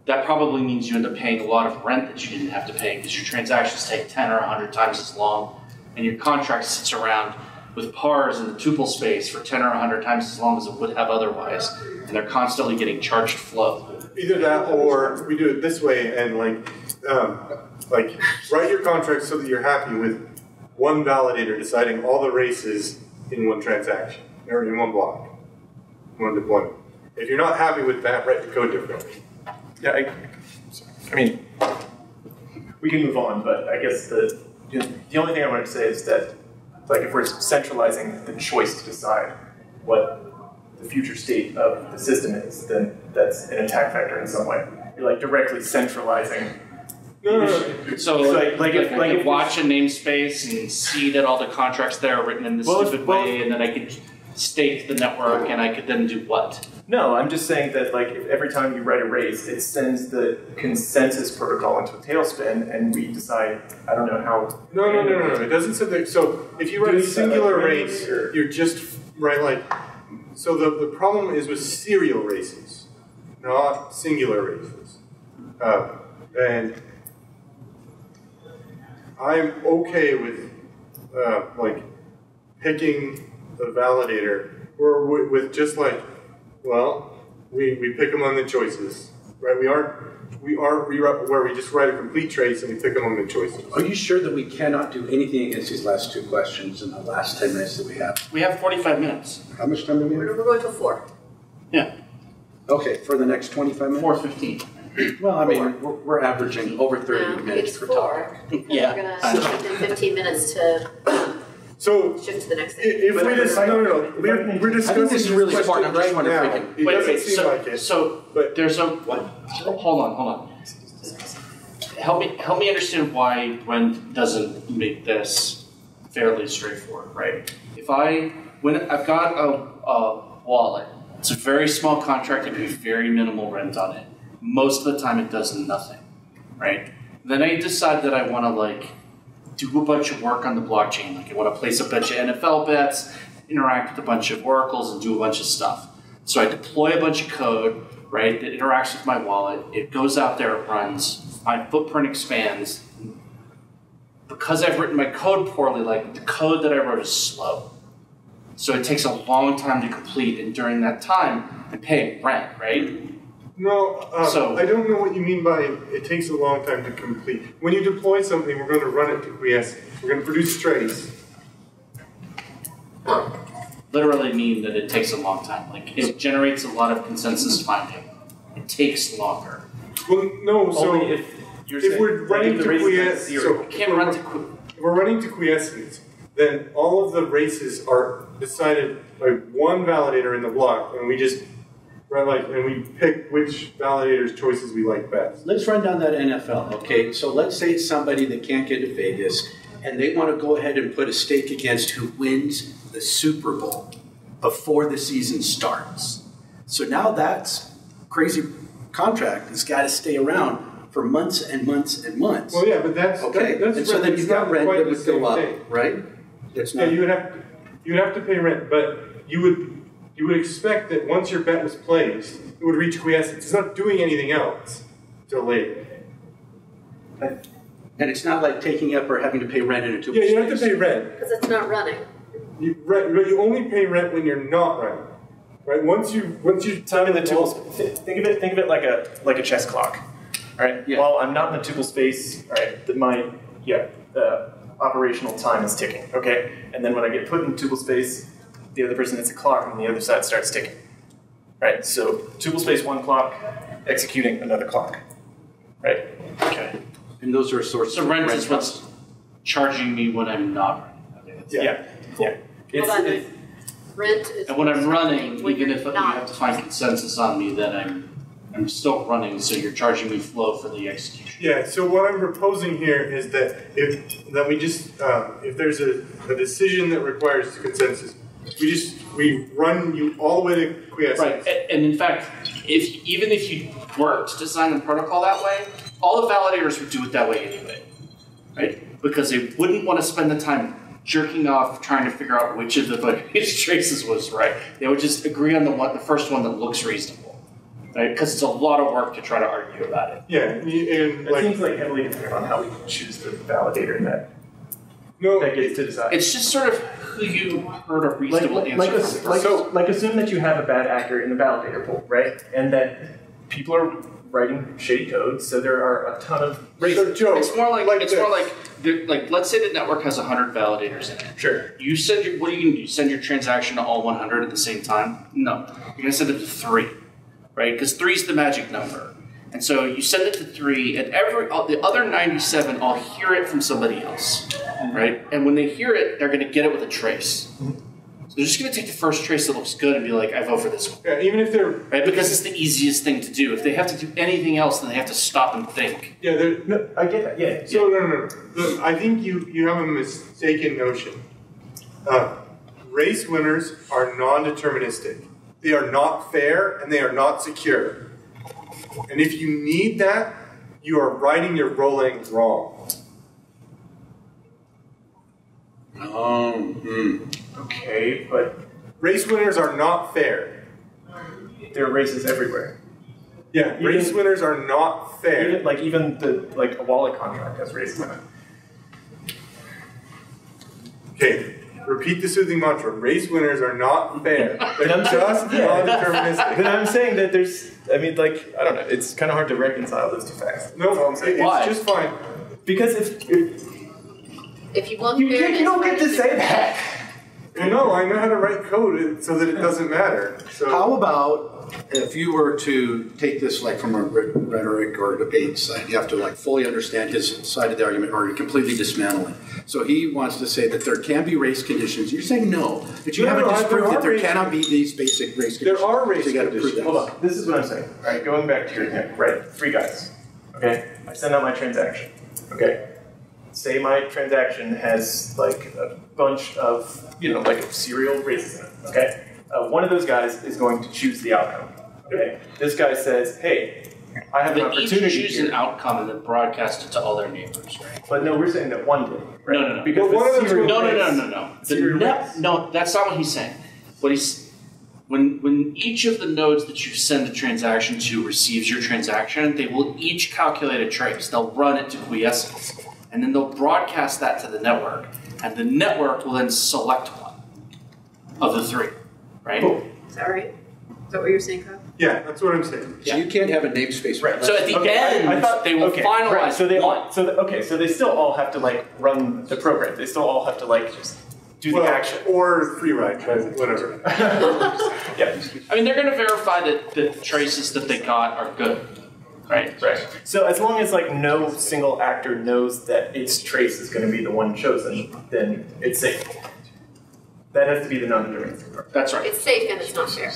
That probably means you end up paying a lot of rent that you didn't have to pay because your transactions take 10 or 100 times as long, and your contract sits around with pars in the tuple space for 10 or 100 times as long as it would have otherwise, and they're constantly getting charged flow. Either that, or we do it this way and write your contract so that you're happy with one validator deciding all the races in one transaction or in one block, one deployment. If you're not happy with that, write the code differently. Yeah, I mean, we can move on, but I guess the only thing I wanted to say is that, like, if we're centralizing the choice to decide what the future state of the system is, then that's an attack vector in some way. You're like directly centralizing. So I could watch a namespace and see that all the contracts there are written in this stupid way, and then I could stake the network, and I could then do what? No, I'm just saying that like if every time you write a race, it sends the consensus protocol into a tailspin, and we decide, I don't know how. No. It doesn't say that. So if you write a singular race, you're just So the problem is with serial races, not singular races, and I'm okay with picking the validator, or with just we pick among the choices, right? We aren't where we just write a complete trace and we pick among the choices. Are you sure that we cannot do anything against these last two questions in the last 10 minutes that we have? We have 45 minutes. How much time do we have? We're going till 4. Yeah. Okay, for the next 25 minutes? 4:15. Well, I mean, we're averaging over 30 minutes per topic. Because we're going to shift in 15 minutes to shift to the next thing. If we just we're discussing. I think this is really important. I'm just wondering if we can. It doesn't seem like it. So there's a what? Hold on. Help me understand why Brent doesn't make this fairly straightforward, right? When I've got a wallet, it's a very small contract. I pay very minimal rent on it. Most of the time, it does nothing, right? Then I decide that I want to do a bunch of work on the blockchain. Like I want to place a bunch of NFL bets, interact with a bunch of oracles, and do a bunch of stuff. So I deploy a bunch of code, right, that interacts with my wallet. It goes out there, it runs. My footprint expands. Because I've written my code poorly, the code that I wrote is slow. So it takes a long time to complete, and during that time, I'm paying rent, right? No, I don't know what you mean by it takes a long time to complete. When you deploy something, we're going to run it to quiesce. We're going to produce trace. Literally mean that it takes a long time. It generates a lot of consensus finding. It takes longer. Well, no. So if we're running to quiesce, if we're running to quiescence, then all of the races are decided by one validator in the block, and we just. And we pick which validator's choices we like best. Let's run down that NFL, okay? So let's say somebody that can't get to Vegas and they want to go ahead and put a stake against who wins the Super Bowl before the season starts. So now that's crazy contract has got to stay around for months and months and months. Well, yeah, but that's okay. That's and so then you've got rent that would go up, right? It's not. Yeah, you would have to pay rent, but you would expect that once your bet was placed, it would reach quiescence. It's not doing anything else till later. And it's not like taking up or having to pay rent in a tubal Yeah, you space. have to pay rent. Because it's not running. You only pay rent when you're not running. Right? Once you So I'm in the tubal space. Think of it like a chess clock. All right. Yeah. While I'm not in the tubal space, all right, my operational time is ticking. Okay. And then when I get put in tubal space, the other person hits a clock and the other side starts ticking. Right. So tubal space, one clock, executing another clock. Right. Okay. And those are sorts So of rent is what's charging me when I'm not running. Okay, Yeah. It's rent is. and when I'm running, when even you're if you not. have to find consensus on me that I'm still running, so you're charging me flow for the execution. Yeah, so what I'm proposing here is that if there's a decision that requires consensus, we run you all the way to quiescence. Right, and in fact, even if you were to design the protocol that way, all the validators would do it that way anyway, right? Because they wouldn't want to spend the time jerking off trying to figure out which of the which traces was right. They would just agree on the first one that looks reasonable, right? Because it's a lot of work to try to argue about it. Yeah, and It seems like heavily dependent on how we choose the validator that gets to decide. It's just sort of who you heard a reasonable answer from. Assume that you have a bad actor in the validator pool, right? And that people are writing shady code, so there are a ton of races. So Joe, It's more like let's say the network has 100 validators in it. Sure. You send what are you going to do? Send your transaction to all 100 at the same time? No. You're going to send it to 3, right? Because 3 is the magic number. And so you send it to 3, and the other 97 all hear it from somebody else, right? And when they hear it, they're going to get it with a trace. So they're just going to take the first trace that looks good and be like, I vote for this one. Yeah, even if they're Right? Because it's the easiest thing to do. If they have to do anything else, then they have to stop and think. yeah, No, I get that. Yeah. so no. I think you have a mistaken notion. Race winners are non-deterministic. They are not fair and they are not secure. And if you need that, you are writing your rolling wrong. Okay, but Race winners are not fair. there are races everywhere. Yeah, race winners are not fair. Even a wallet contract has races in it. Okay, repeat the soothing mantra. Race winners are not fair. They're I'm just non-deterministic. Then I'm saying that I don't know, it's kind of hard to reconcile those two facts. No, That's all I'm saying. it's just fine. Because If you want you fairness, don't get to say that. No, I know how to write code so that it doesn't matter. So How about if you were to take this like from a rhetoric or debate side, you have to like fully understand his side of the argument or completely dismantle it. So he wants to say that there can be race conditions. You're saying no, but you haven't disproved that there cannot be these basic race conditions. There are race so you got to prove conditions. that. Hold on, this is what I'm saying. All right, going back to your example, right? 3 guys. Okay, I send out my transaction. Okay, say my transaction has like a bunch of like serial races in it. Okay, one of those guys is going to choose the outcome. Okay, this guy says, "Hey, I have an But each opportunity choose here." an outcome and then broadcast it to all their neighbors, right? But no, we're saying that one did. Right? No. Because But one of the them's serial No. race- serial race. No, that's not what he's saying. What he's when each of the nodes that you send a transaction to receives your transaction, they will each calculate a trace. They'll run it to quiescence, and then they'll broadcast that to the network, and the network will then select one of the 3, right? Cool. Is that right? Is that what you're saying, Kyle? Yeah, that's what I'm saying. So you can't have a namespace. Right. So at the end, they will finalize right. So they one. all, so they still all have to run the program. They still all have to just do the action. Or free ride, but whatever. Yeah. I mean, they're going to verify that the traces that they got are good, right? Right. So as long as no single actor knows that its trace is going to be the one chosen, then it's safe. That has to be the non-deterministic part. That's right. It's safe and it's not fair.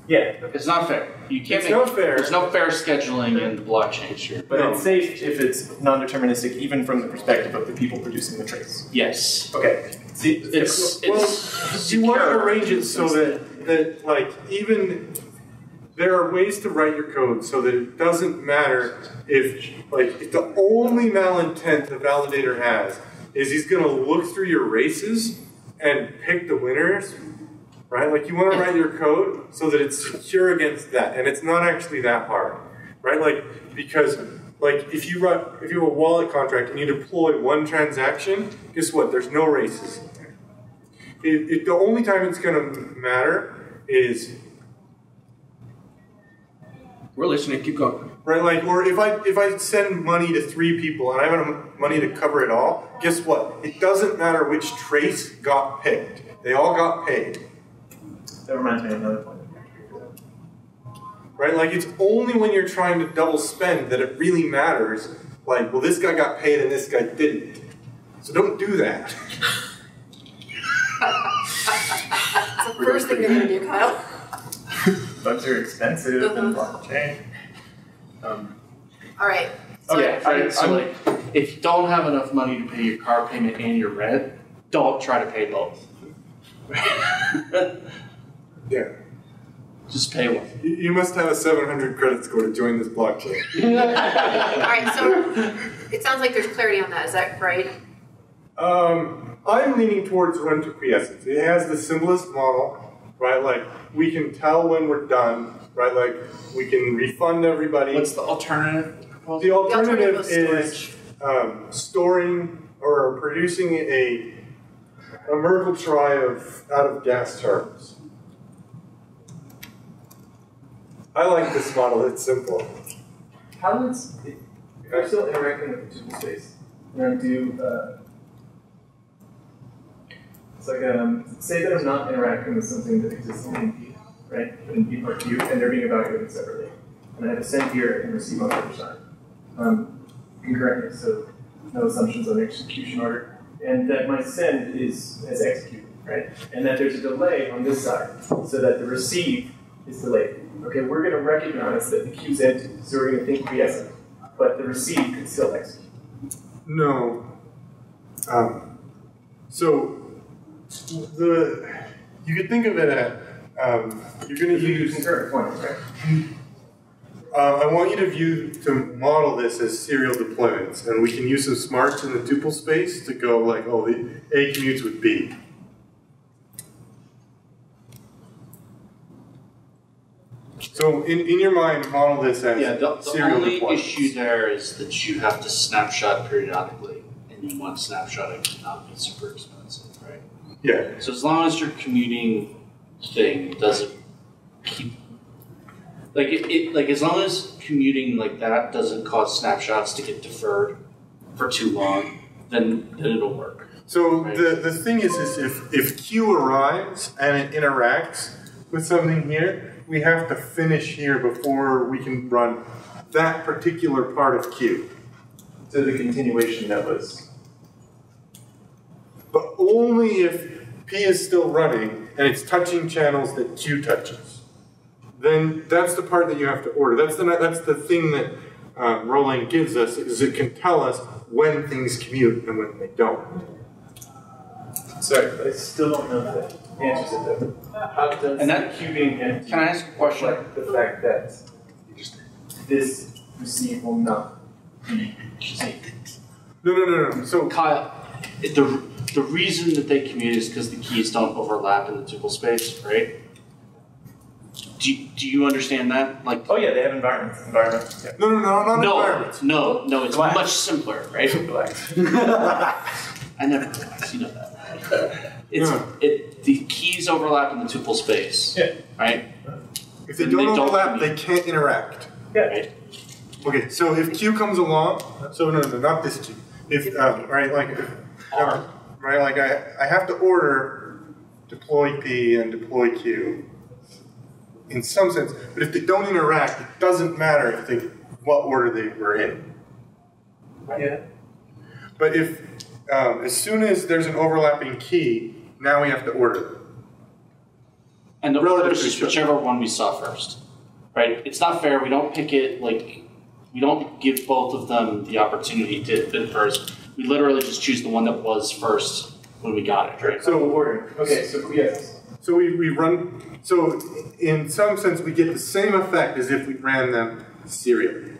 Yeah. It's not fair. You can't It's make, not fair. There's no fair scheduling in the blockchain, sure. But it's safe if it's non-deterministic, even from the perspective of the people producing the trace. Yes. Okay. See, It's You want to secure. arrange it so that like even there are ways to write your code so that it doesn't matter if the only malintent the validator has is he's going to look through your races and pick the winners, right? Like you want to write your code so that it's secure against that, and it's not actually that hard, right? Like because like if you have a wallet contract and you deploy one transaction, guess what? There's no races. The only time it's going to matter is We're listening. Keep going. right, like, or if I send money to 3 people and I have enough money to cover it all, guess what? It doesn't matter which trace got picked. They all got paid. that reminds me of another point. Right? Like, it's only when you're trying to double spend that it really matters. Like, well, this guy got paid and this guy didn't. So don't do that. That's the first thing you're going to do, Kyle. Bugs are expensive and blockchain. All right. So Okay, right, so like, if you don't have enough money to pay your car payment and your rent, don't try to pay both. Yeah. Just pay one. You must have a 700 credit score to join this blockchain. All right. So it sounds like there's clarity on that. Is that right? I'm leaning towards run to quiescence. It has the simplest model, right? Like, we can tell when we're done, right? Like, we can refund everybody. What's the alternative proposal? The alternative was is storing or producing a Merkle-Trie out of gas turbines. I like this model. It's simple. How does if I'm still interacting with the tuple space, and I do it's like say that I'm not interacting with something that exists in NP, right? But in P part Q, and they're being evaluated separately, and I have a send here and receive on the other side. Concurrently, so no assumptions on execution order, and that my send is executed, right? And that there's a delay on this side, so that the receive is delayed. Okay, we're going to recognize that the queue's empty, so we're going to think quiescent, but the receive could still execute. No. So you could think of it as you're going to use concurrent points, right? I want you to model this as serial deployments, and we can use some smarts in the tuple space to go like, oh, the A commutes with B. So in your mind, model this as the serial only deployments. issue there is that you have to snapshot periodically, and you want snapshotting to not be super expensive, right? Yeah. So as long as your commuting thing doesn't keep, like like as long as commuting like that doesn't cause snapshots to get deferred for too long, then it'll work. So right? the thing is if Q arrives and it interacts with something here, we have to finish here before we can run that particular part of Q. So the continuation that was. But only if P is still running and it's touching channels that Q touches. Then that's the part that you have to order. That's the thing that Roland gives us, is it can tell us when things commute and when they don't. Sorry, I still don't know the answers to that. How does And that- the queue being empty Can I ask a question? reflect the fact that this receive will not be received? No. So Kyle, the reason that they commute is because the keys don't overlap in the tuple space, right? Do you understand that? Like, Oh yeah, they have environments. Yeah. no, not environments. no, it's Relax. much simpler, right? Relax. I never relax, you know that. The keys overlap in the tuple space, Yeah. right? If they Then don't overlap, commute. they can't interact. Yeah. Right? Okay, so if Q comes along, so no, not this Q. If right, like right, like I have to order deploy P and deploy Q in some sense, but if they don't interact, it doesn't matter what order they were in. Yeah. But if as soon as there's an overlapping key, now we have to order them. And the relative order to is each other. whichever one we saw first, right? It's not fair. We don't pick it like we don't give both of them the opportunity to fit first. We literally just choose the one that was first when we got it, right? So order. Okay, so yes. So we run, so in some sense we get the same effect as if we ran them serially.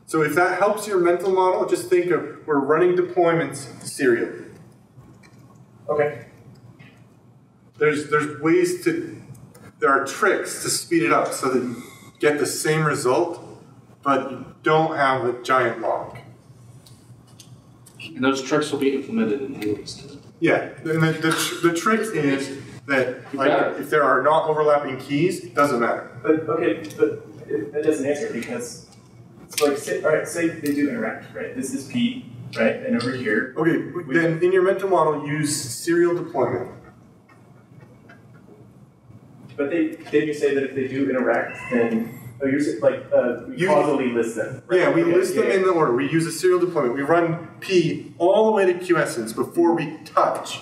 So if that helps your mental model, just think of we're running deployments serially. Okay. There's ways to, there are tricks to speed it up so that you get the same result, but you don't have a giant log. And those tricks will be implemented in English. Yeah, and the trick is that like, if there are not overlapping keys, it doesn't matter. But that doesn't answer because it's like say they do interact, right? This is P, right? And over here. Okay, then in your mental model, use serial deployment. But then you say that if they do interact, then you're like we causally list them. Right? Yeah, we Okay, list them in the order. We use a serial deployment. We run P all the way to quiescence before we touch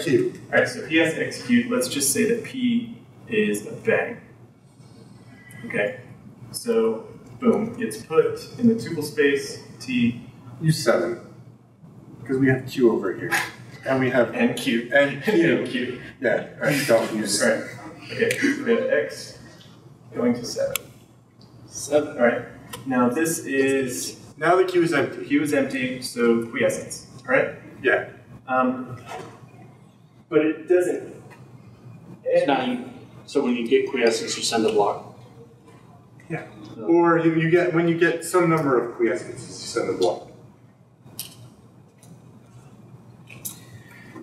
Q. All right, so P has to execute. Let's just say that P is a bang. Okay, so boom, it's put in the tuple space T. Use 7 because we have Q over here, and we have and Q and Q. and Q. Yeah, all right, don't use. All right. Okay, so we have X going to 7. 7. All right. Now this is now the Q is empty. Q is empty, so quiescence. All right. Yeah. But it doesn't. So when you get quiescence, you send a block. Yeah. Or you get when you get some number of quiescences, you send a block.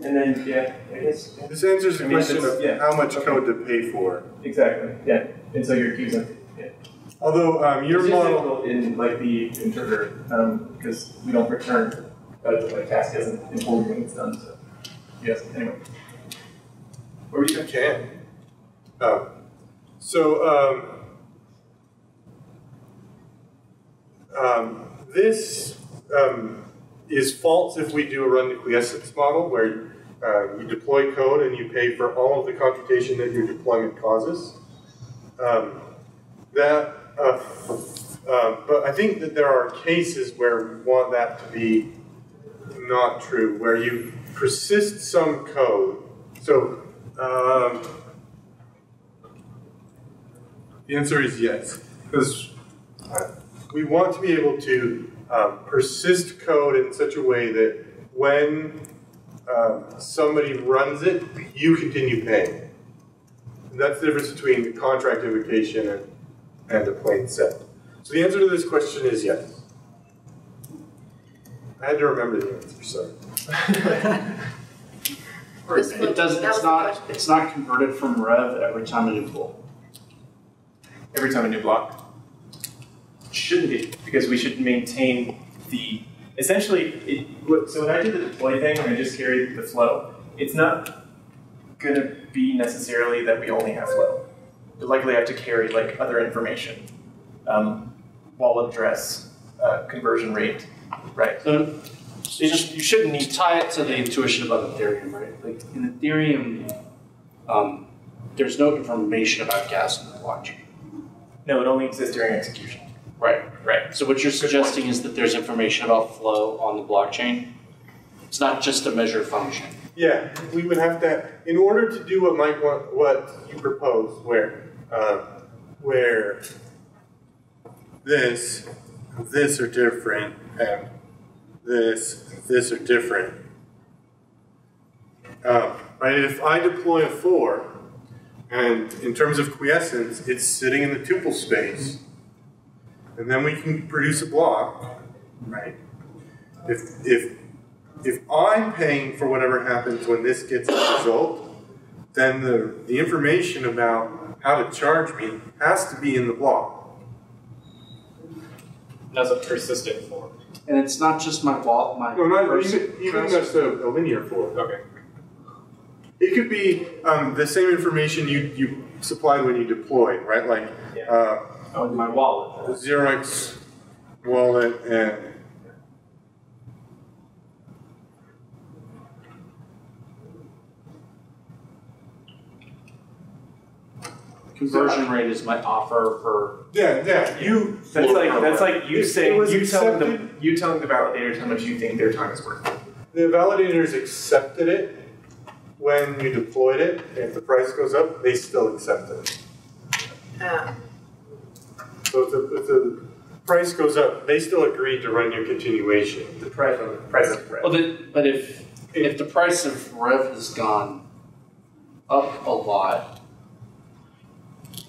And then I guess this answers the question of how much code to pay for. Exactly. Yeah. And so your Q's empty. Yeah. Although your it's model in like the interpreter because we don't return the task isn't important when it's done. So yes. Anyway. Or you can. This is false if we do a run to quiescence model where you deploy code and you pay for all of the computation that your deployment causes. But I think that there are cases where we want that to be not true, where you persist some code. So the answer is yes, because we want to be able to persist code in such a way that when somebody runs it, you continue paying. And that's the difference between the contract invocation and the plain set. So the answer to this question is yes. I had to remember the answer, sorry. It's not converted from rev every time a new pull. Every time a new block. Shouldn't be, because we should maintain the essentially. So when I do the deploy thing, and I just carry the flow, it's not going to be necessarily that we only have flow. We likely have to carry like other information, wallet address, conversion rate, right? So you shouldn't need tie it to the intuition about Ethereum, right? Like in Ethereum, there's no information about gas in the blockchain. No, it only exists during execution. Right, right. So what you're suggesting is that there's information about flow on the blockchain. It's not just a measure function. Yeah, we would have to, in order to do what you propose, where this are different, and this are different. Right? If I deploy a 4, and in terms of quiescence, it's sitting in the tuple space, and then we can produce a block, right? If I'm paying for whatever happens when this gets a result, then the information about how to charge me has to be in the block. As a persistent form. And it's not just my wallet, my No, not even just a linear form. Okay. It could be the same information you supplied when you deployed, right? Like my wallet. 0x wallet and conversion rate is my offer for. Yeah. That's like you saying was you telling accepted. the validators how much you think their time is worth. The validators accepted it when you deployed it, and if the price goes up, they still accept it. So if the price goes up, they still agree to run your continuation. The price of Rev. Well, but if the price of Rev has gone up a lot,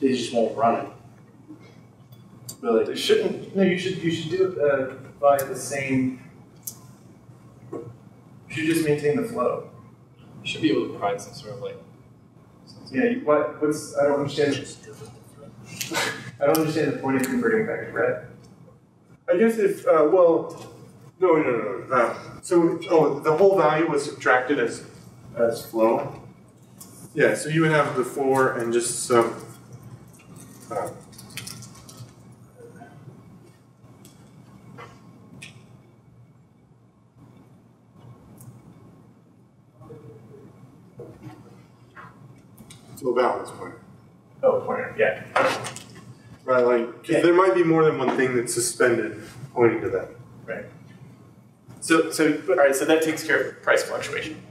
they just won't run it. Really? They shouldn't. No, you should do it by the same. You should just maintain the flow. You should be able to provide some sort of like. Yeah. What's I don't understand. I don't understand the point of converting back to Rev. I guess if, no. So the whole value was subtracted as flow. Yeah, so you would have the 4 and just some. Flow balance point. Oh, pointer. Yeah. Right, like, because there might be more than one thing that's suspended pointing to that. Right. So all right. So that takes care of price fluctuation.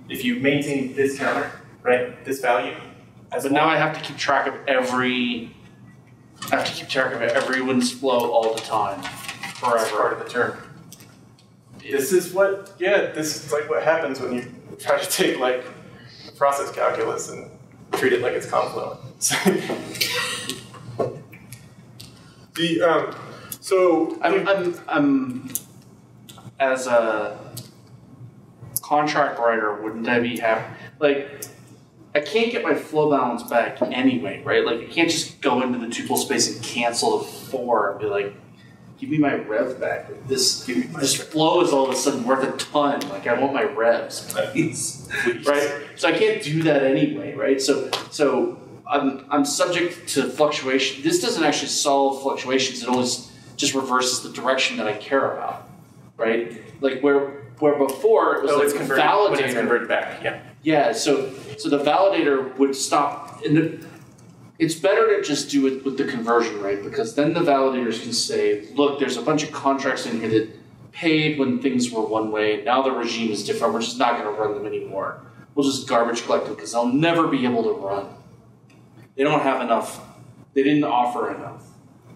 If you maintain this counter, right, this value. But now I have to keep track of everyone's flow all the time, forever. That's part of the term. This is like what happens when you try to take like process calculus and treat it like it's confluent. I'm as a contract writer, wouldn't I be happy? Like, I can't get my flow balance back anyway, right? Like, I can't just go into the tuple space and cancel the 4 and be like, give me my rev back. This flow is all of a sudden worth a ton. Like, I want my revs, please. Right? So I can't do that anyway, right? So I'm subject to fluctuation. This doesn't actually solve fluctuations. It always just reverses the direction that I care about, right? Like where before it was like the validator. When it's converted back, yeah. Yeah, so the validator would stop. And it's better to just do it with the conversion rate, because then the validators can say, look, there's a bunch of contracts in here that paid when things were one way. Now the regime is different. We're just not going to run them anymore. We'll just garbage collect them because they'll never be able to run. They don't have enough. They didn't offer enough,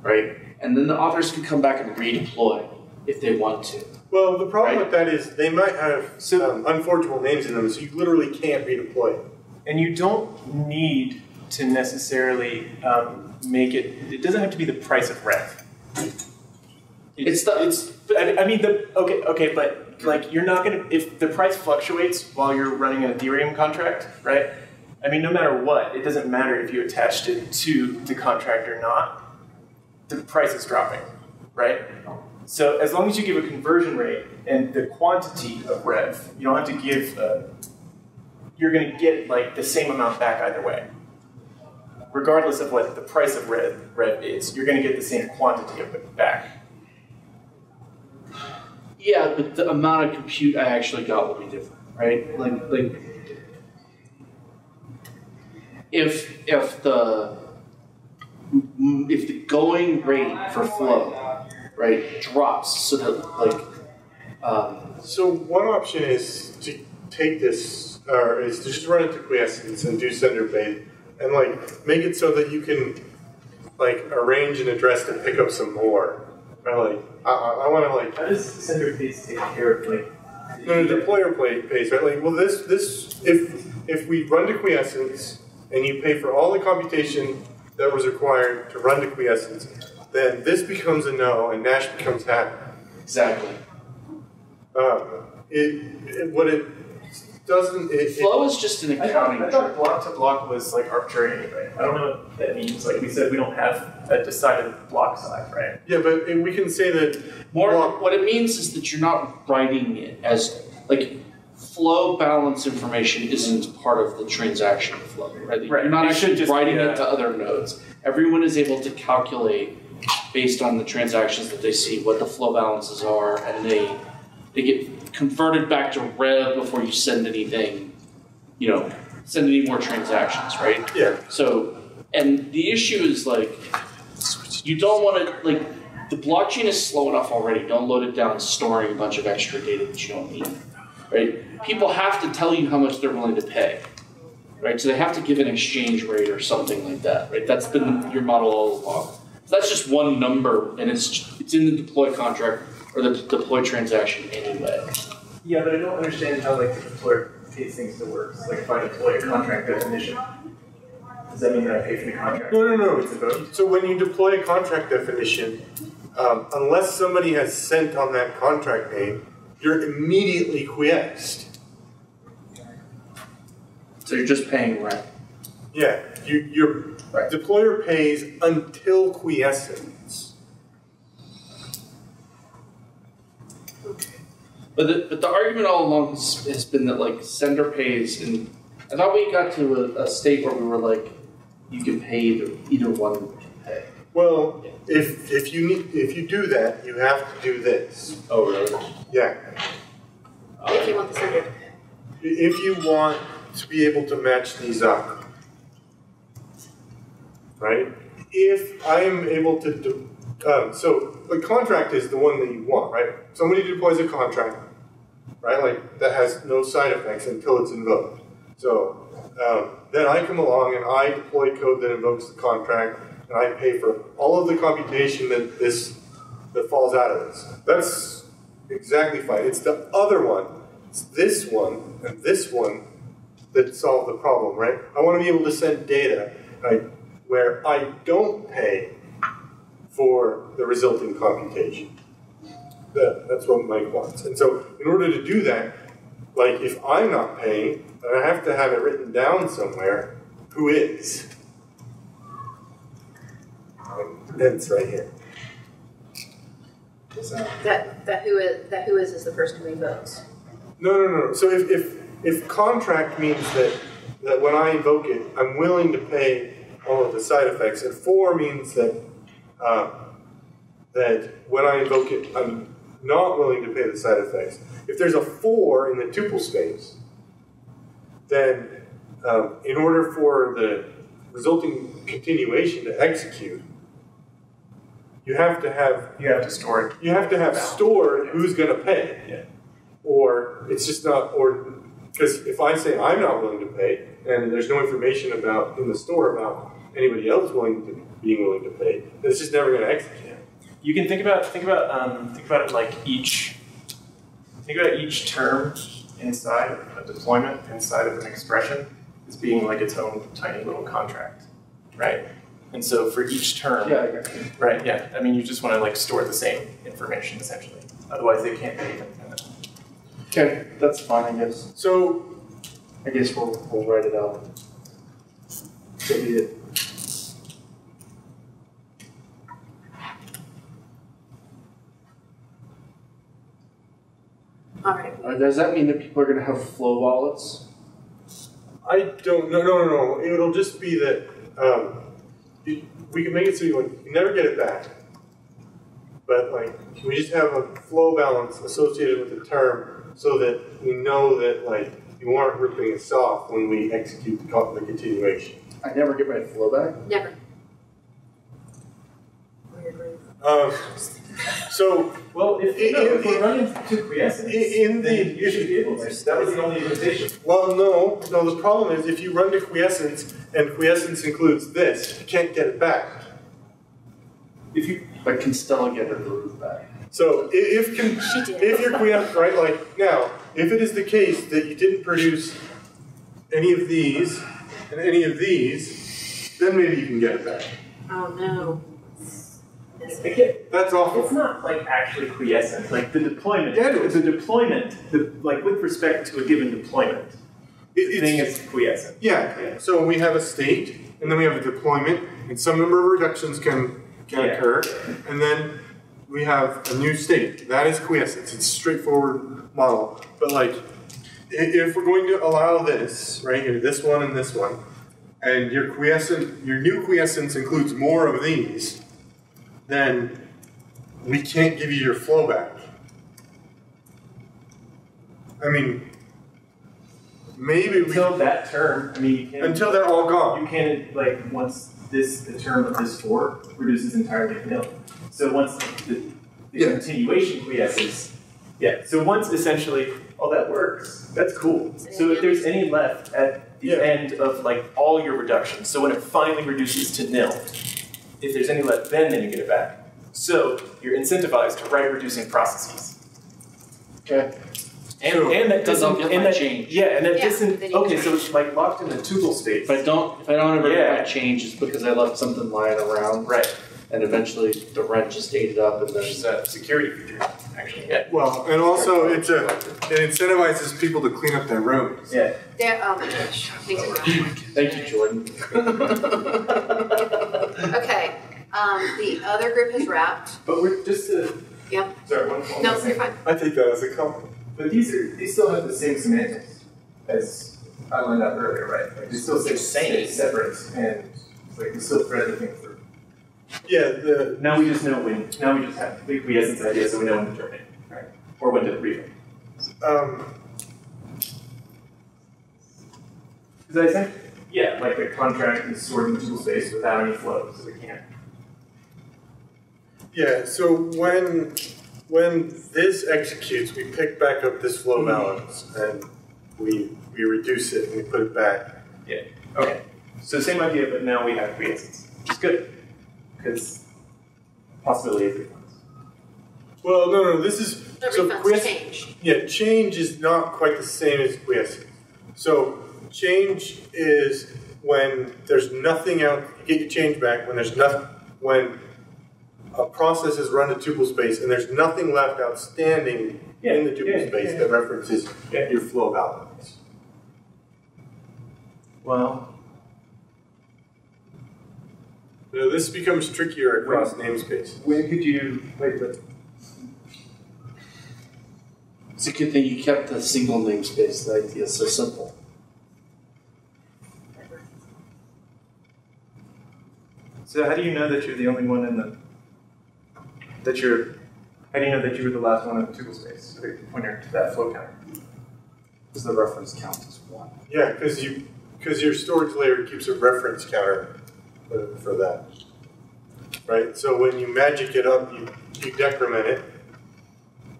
right? And then the authors can come back and redeploy if they want to. Well, the problem with that is they might have unforgeable names in them, so you literally can't redeploy. And you don't need to necessarily make it. It doesn't have to be the price of Rev. But like you're not gonna, if the price fluctuates while you're running an Ethereum contract, right? I mean, no matter what, it doesn't matter if you attached it to the contract or not. The price is dropping, right? So as long as you give a conversion rate and the quantity of Rev, you don't have to give. You're going to get like the same amount back either way, regardless of what the price of Rev is. You're going to get the same quantity of it back. Yeah, but the amount of compute I actually got will be different, right? Like if the going rate for flow, right, drops, so that so one option is to take this, or is to just run it to quiescence and do sender bait, and like make it so that you can like arrange an address to pick up some more. Or like I want to like. How does sender bait take care of like? No, the deployer pays, right? Like, well, this if we run to quiescence and you pay for all the computation that was required to run to quiescence, then this becomes a no and Nash becomes happy. Exactly. Flow is just an accounting. I thought block to block was like arbitrary anyway. I don't know what that means. Like we said, we don't have a decided block size, right? Yeah, but we can say that what it means is that you're not writing it as like flow balance information isn't part of the transaction flow, right? You're not actually writing it to other nodes. Everyone is able to calculate based on the transactions that they see what the flow balances are, and they get converted back to Rev before you send anything, send any more transactions, right? Yeah. So And the issue is like, you don't want to, like, the blockchain is slow enough already. Don't load it down storing a bunch of extra data that you don't need, right? People have to tell you how much they're willing to pay, right? So they have to give an exchange rate or something like that, right? That's been your model all along. So that's just one number, and it's in the deploy contract or the deploy transaction anyway. Yeah, but I don't understand how like the deployer pays things to work. Like if I deploy a contract definition, does that mean that I pay for the contract? No. So when you deploy a contract definition, unless somebody has sent on that contract name, you're immediately quiesced. So you're just paying rent. Yeah, your deployer pays until quiescence. But the argument all along has been that like sender pays, and I thought we got to a state where we were like, you can pay either one can pay. Well, if you do that, you have to do this. Oh really? Yeah. If you want the sender to pay. If you want to be able to match these up, right? If I am able to do, so the contract is the one that you want, right? Somebody deploys a contract, right? Like that has no side effects until it's invoked. So then I come along and I deploy code that invokes the contract, and I pay for all of the computation that falls out of this. That's exactly fine. It's the other one, it's this one and this one that solve the problem, right? I want to be able to send data, right, where I don't pay for the resulting computation. That's what Mike wants. And so in order to do that, like if I'm not paying, and I have to have it written down somewhere, who is? And it's right here. That who is the person who invokes. No. So if contract means that when I invoke it, I'm willing to pay all of the side effects, and for means that that when I invoke it, I'm not willing to pay the side effects. If there's a for in the tuple space, then in order for the resulting continuation to execute, you have to store it. You have to have stored who's going to pay. Yeah. Or it's just not, or because if I say I'm not willing to pay, and there's no information about in the store about anybody else being willing to pay, then it's just never going to execute. You can think about it like each term inside a deployment, inside of an expression, as being like its own tiny little contract, right? And so for each term, right? Yeah, I mean, you just want to like store the same information essentially. Otherwise, they can't be independent. Okay, that's fine, I guess. So, I guess we'll write it out. So be it. All right. Does that mean that people are going to have flow wallets? I don't. No. It'll just be that we can make it so you never get it back. But like, can we just have a flow balance associated with the term so that we know that like you aren't ripping us off when we execute the continuation? I never get my flow back? Never. So well, if we're running to quiescence, then you should be able to. That was the only limitation. Well, no. The problem is if you run to quiescence and quiescence includes this, you can't get it back. But can still get the root back. So if you're quiescent, right? Like now, if it is the case that you didn't produce any of these and any of these, then maybe you can get it back. Oh no. That's awful. It's not like actually quiescent. Like the deployment. The deployment. Like with respect to a given deployment, the thing is quiescent. Yeah. So we have a state, and then we have a deployment, and some number of reductions can occur, and then we have a new state. That is quiescence. It's a straightforward model. But like, if we're going to allow this right here, this one and this one, and your new quiescence includes more of these, then we can't give you your flow back. I mean, maybe until that term. I mean, you can't, until they're all gone. You can't like once the term of this for reduces entirely to nil. So once the continuation quiesces, so once essentially all that works, that's cool. So if there's any left at the end of like all your reductions, so when it finally reduces to nil, if there's any left then you get it back. So you're incentivized to write reducing processes. Okay. And that doesn't get my change. Yeah, and that doesn't. then you Okay, can so it's like locked in the tuple space. If I don't ever get my change, it's because I left something lying around. Right. And eventually the rent just ate it up, and then It's a security feature, actually. Yeah. Well, and also it incentivizes people to clean up their rooms. Yeah. There, oh my gosh. Things are wrong. Thank you, Jordan. Okay. The other group has wrapped. But we're just Yep. sorry, one No, more you're thing. fine. I take that as a compliment. But these still have the same semantics as I lined up earlier, right? Like they still say separate and like we still thread the thing through. Yeah, Now we just know when. Now we just have the quiescence idea, so we know when to terminate, right? Or when to refund. Because I think, like the contract is stored in the tuple space without any flow, so we can't. yeah. So when this executes, we pick back up this flow balance and we reduce it and we put it back. Yeah. Okay. So same idea, but now we have quiescence, which is good because possibility of refunds. Well, no. This is The refunds quiescence. change. Yeah, change is not quite the same as quiescence. So change is when there's nothing out. You get your change back when there's nothing. When a process is run to tuple space and there's nothing left outstanding in the tuple space that references your flow balance. Well, So this becomes trickier across namespaces. when could you wait? But It's a good thing you kept the single namespace. The idea is so simple. so how do you know that you're the only one in the how do you know that you were the last one in the tuple space? So the pointer to that flow counter. Because the reference count is 1. Yeah, because your storage layer keeps a reference counter for that, right? So when you magic it up, you decrement it,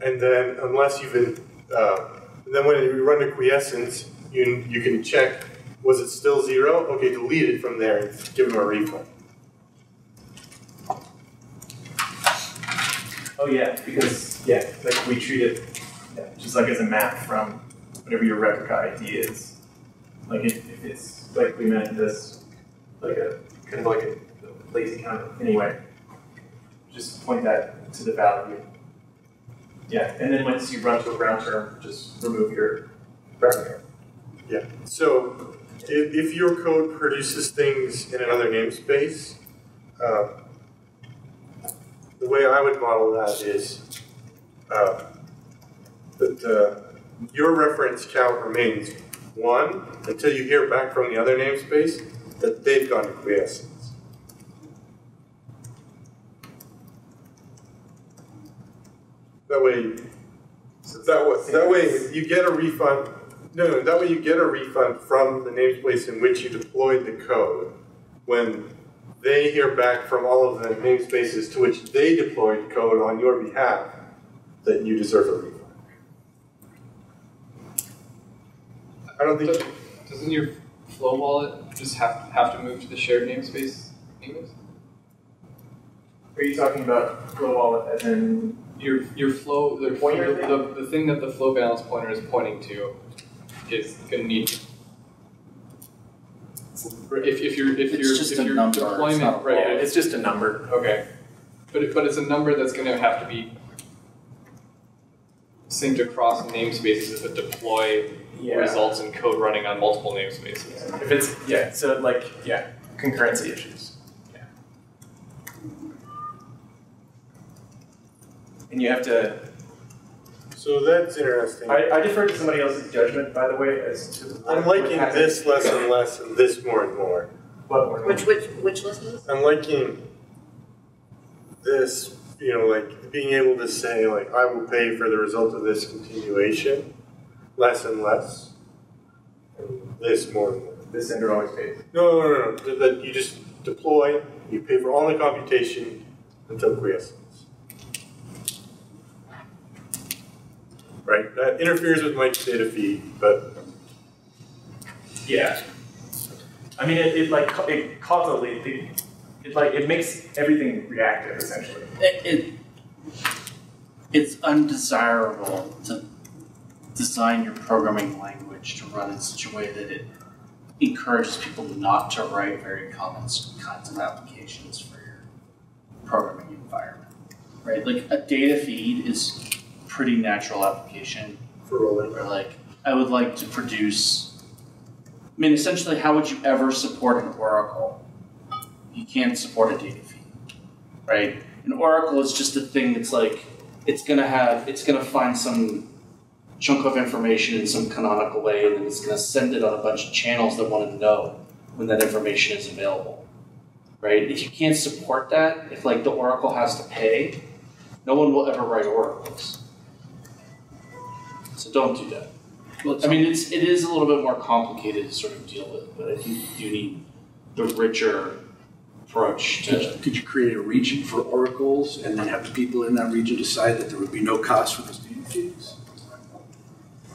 and then unless you've been, then when you run to quiescence, you can check, was it still 0? Okay, delete it from there and give them a refund. Oh yeah, because like we treat it just like as a map from whatever your replica ID is. Like if it's like we meant this, like a kind of like a lazy counter anyway. Just point that to the value. Yeah, and then once you run to a ground term, just remove your replica. Yeah. So if your code produces things in another namespace, the way I would model that is that your reference count remains 1 until you hear back from the other namespace that they've gone to quiescence. That way you get a refund. No, that way you get a refund from the namespace in which you deployed the code when they hear back from all of the namespaces to which they deployed code on your behalf that you deserve a refund. I don't think. Doesn't your flow wallet just have to move to the shared namespace anyways? Are you talking about flow wallet as in Your flow, the pointer the thing that the flow balance pointer is pointing to is going to need. If your number, deployment right, it's just a number. Okay, but it's a number that's going to have to be synced across namespaces if a deploy results in code running on multiple namespaces. If it's so like concurrency issues. Yeah. And you have to. So that's interesting. I defer to somebody else's judgment, by the way, as to. I'm liking this less and less, and this more and more. What more? Which list is this? I'm liking this, like being able to say, like, I will pay for the result of this continuation, less and less, and this more and more. This sender always pays. No. That you just deploy, you pay for all the computation until quiescence. Right? That interferes with my data feed, but yeah. I mean, it makes everything reactive essentially. It's undesirable to design your programming language to run in such a way that it encourages people not to write very common kinds of applications for your programming environment, right? Like a data feed is a pretty natural application for rolling. Where like I would like to produce. I mean, essentially, how would you ever support an Oracle? You can't support a data feed, right? An Oracle is just a thing that's like it's gonna find some chunk of information in some canonical way, and then it's going to send it on a bunch of channels that want to know when that information is available, right? If you can't support that, if like the Oracle has to pay, no one will ever write Oracles. So don't do that. Well, I mean, it is a little bit more complicated to sort of deal with, but I think you need the richer approach to. Could you create a region for Oracles and then have the people in that region decide that there would be no cost for those data feeds?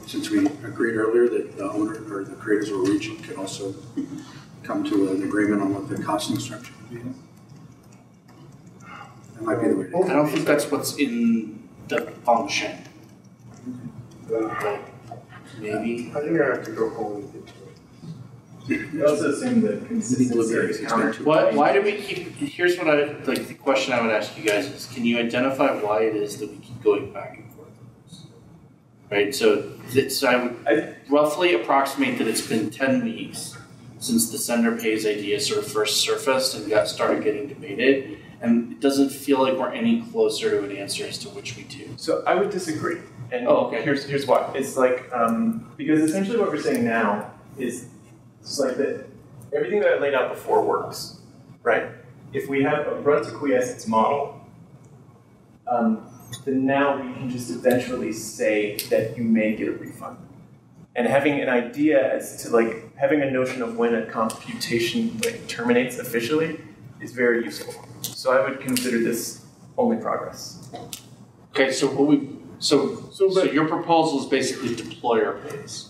Since we agreed earlier that the owner or the creators of a region could also come to an agreement on what the costing structure would be. That might be the way to do it. I don't think that's what's in the function. But maybe. I think I have to go home and get to it. You also assume that consistency is counter. Why do we keep? Here's what I like. The question I would ask you guys is: can you identify why it is that we keep going back and forth? Right. So I roughly approximate that it's been 10 weeks since the sender pays idea sort of first surfaced and started getting debated, and it doesn't feel like we're any closer to an answer as to which we do. So I would disagree. And okay. Here's why. It's like because essentially what we're saying now is it's like that everything that I laid out before works, right? If we have a run to quiescence model, then now we can just eventually say that you may get a refund. And having an idea as to like having a notion of when a computation like terminates officially is very useful. So I would consider this only progress. Okay, so your proposal is basically deployer pays.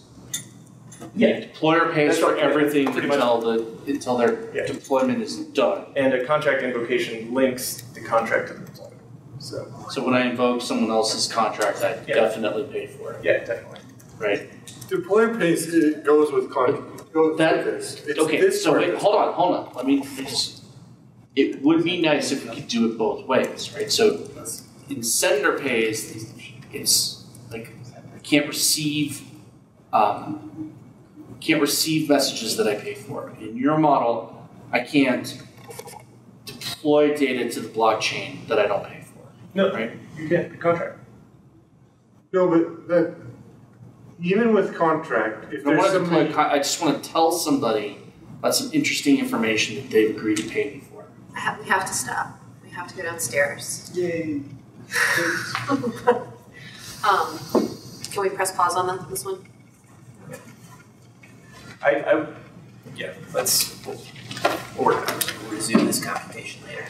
Yeah, deployer pays that's for right, everything pretty until their deployment is done. And a contract invocation links the contract to the deployment. So when I invoke someone else's contract, I definitely pay for it. Yeah, definitely. Right. Deployer pays goes with contract. Hold on. Let me just. It would be nice if we could do it both ways, right? So in sender pays, it's like I can't receive messages that I pay for. In your model, I can't deploy data to the blockchain that I don't pay for. No, right? You can't. The contract. No, but even with contract, if there's something... I just want to tell somebody about some interesting information that they've agreed to pay me for. We have to stop. We have to go downstairs. Yay. Can we press pause on this one? Let's we'll resume this computation later.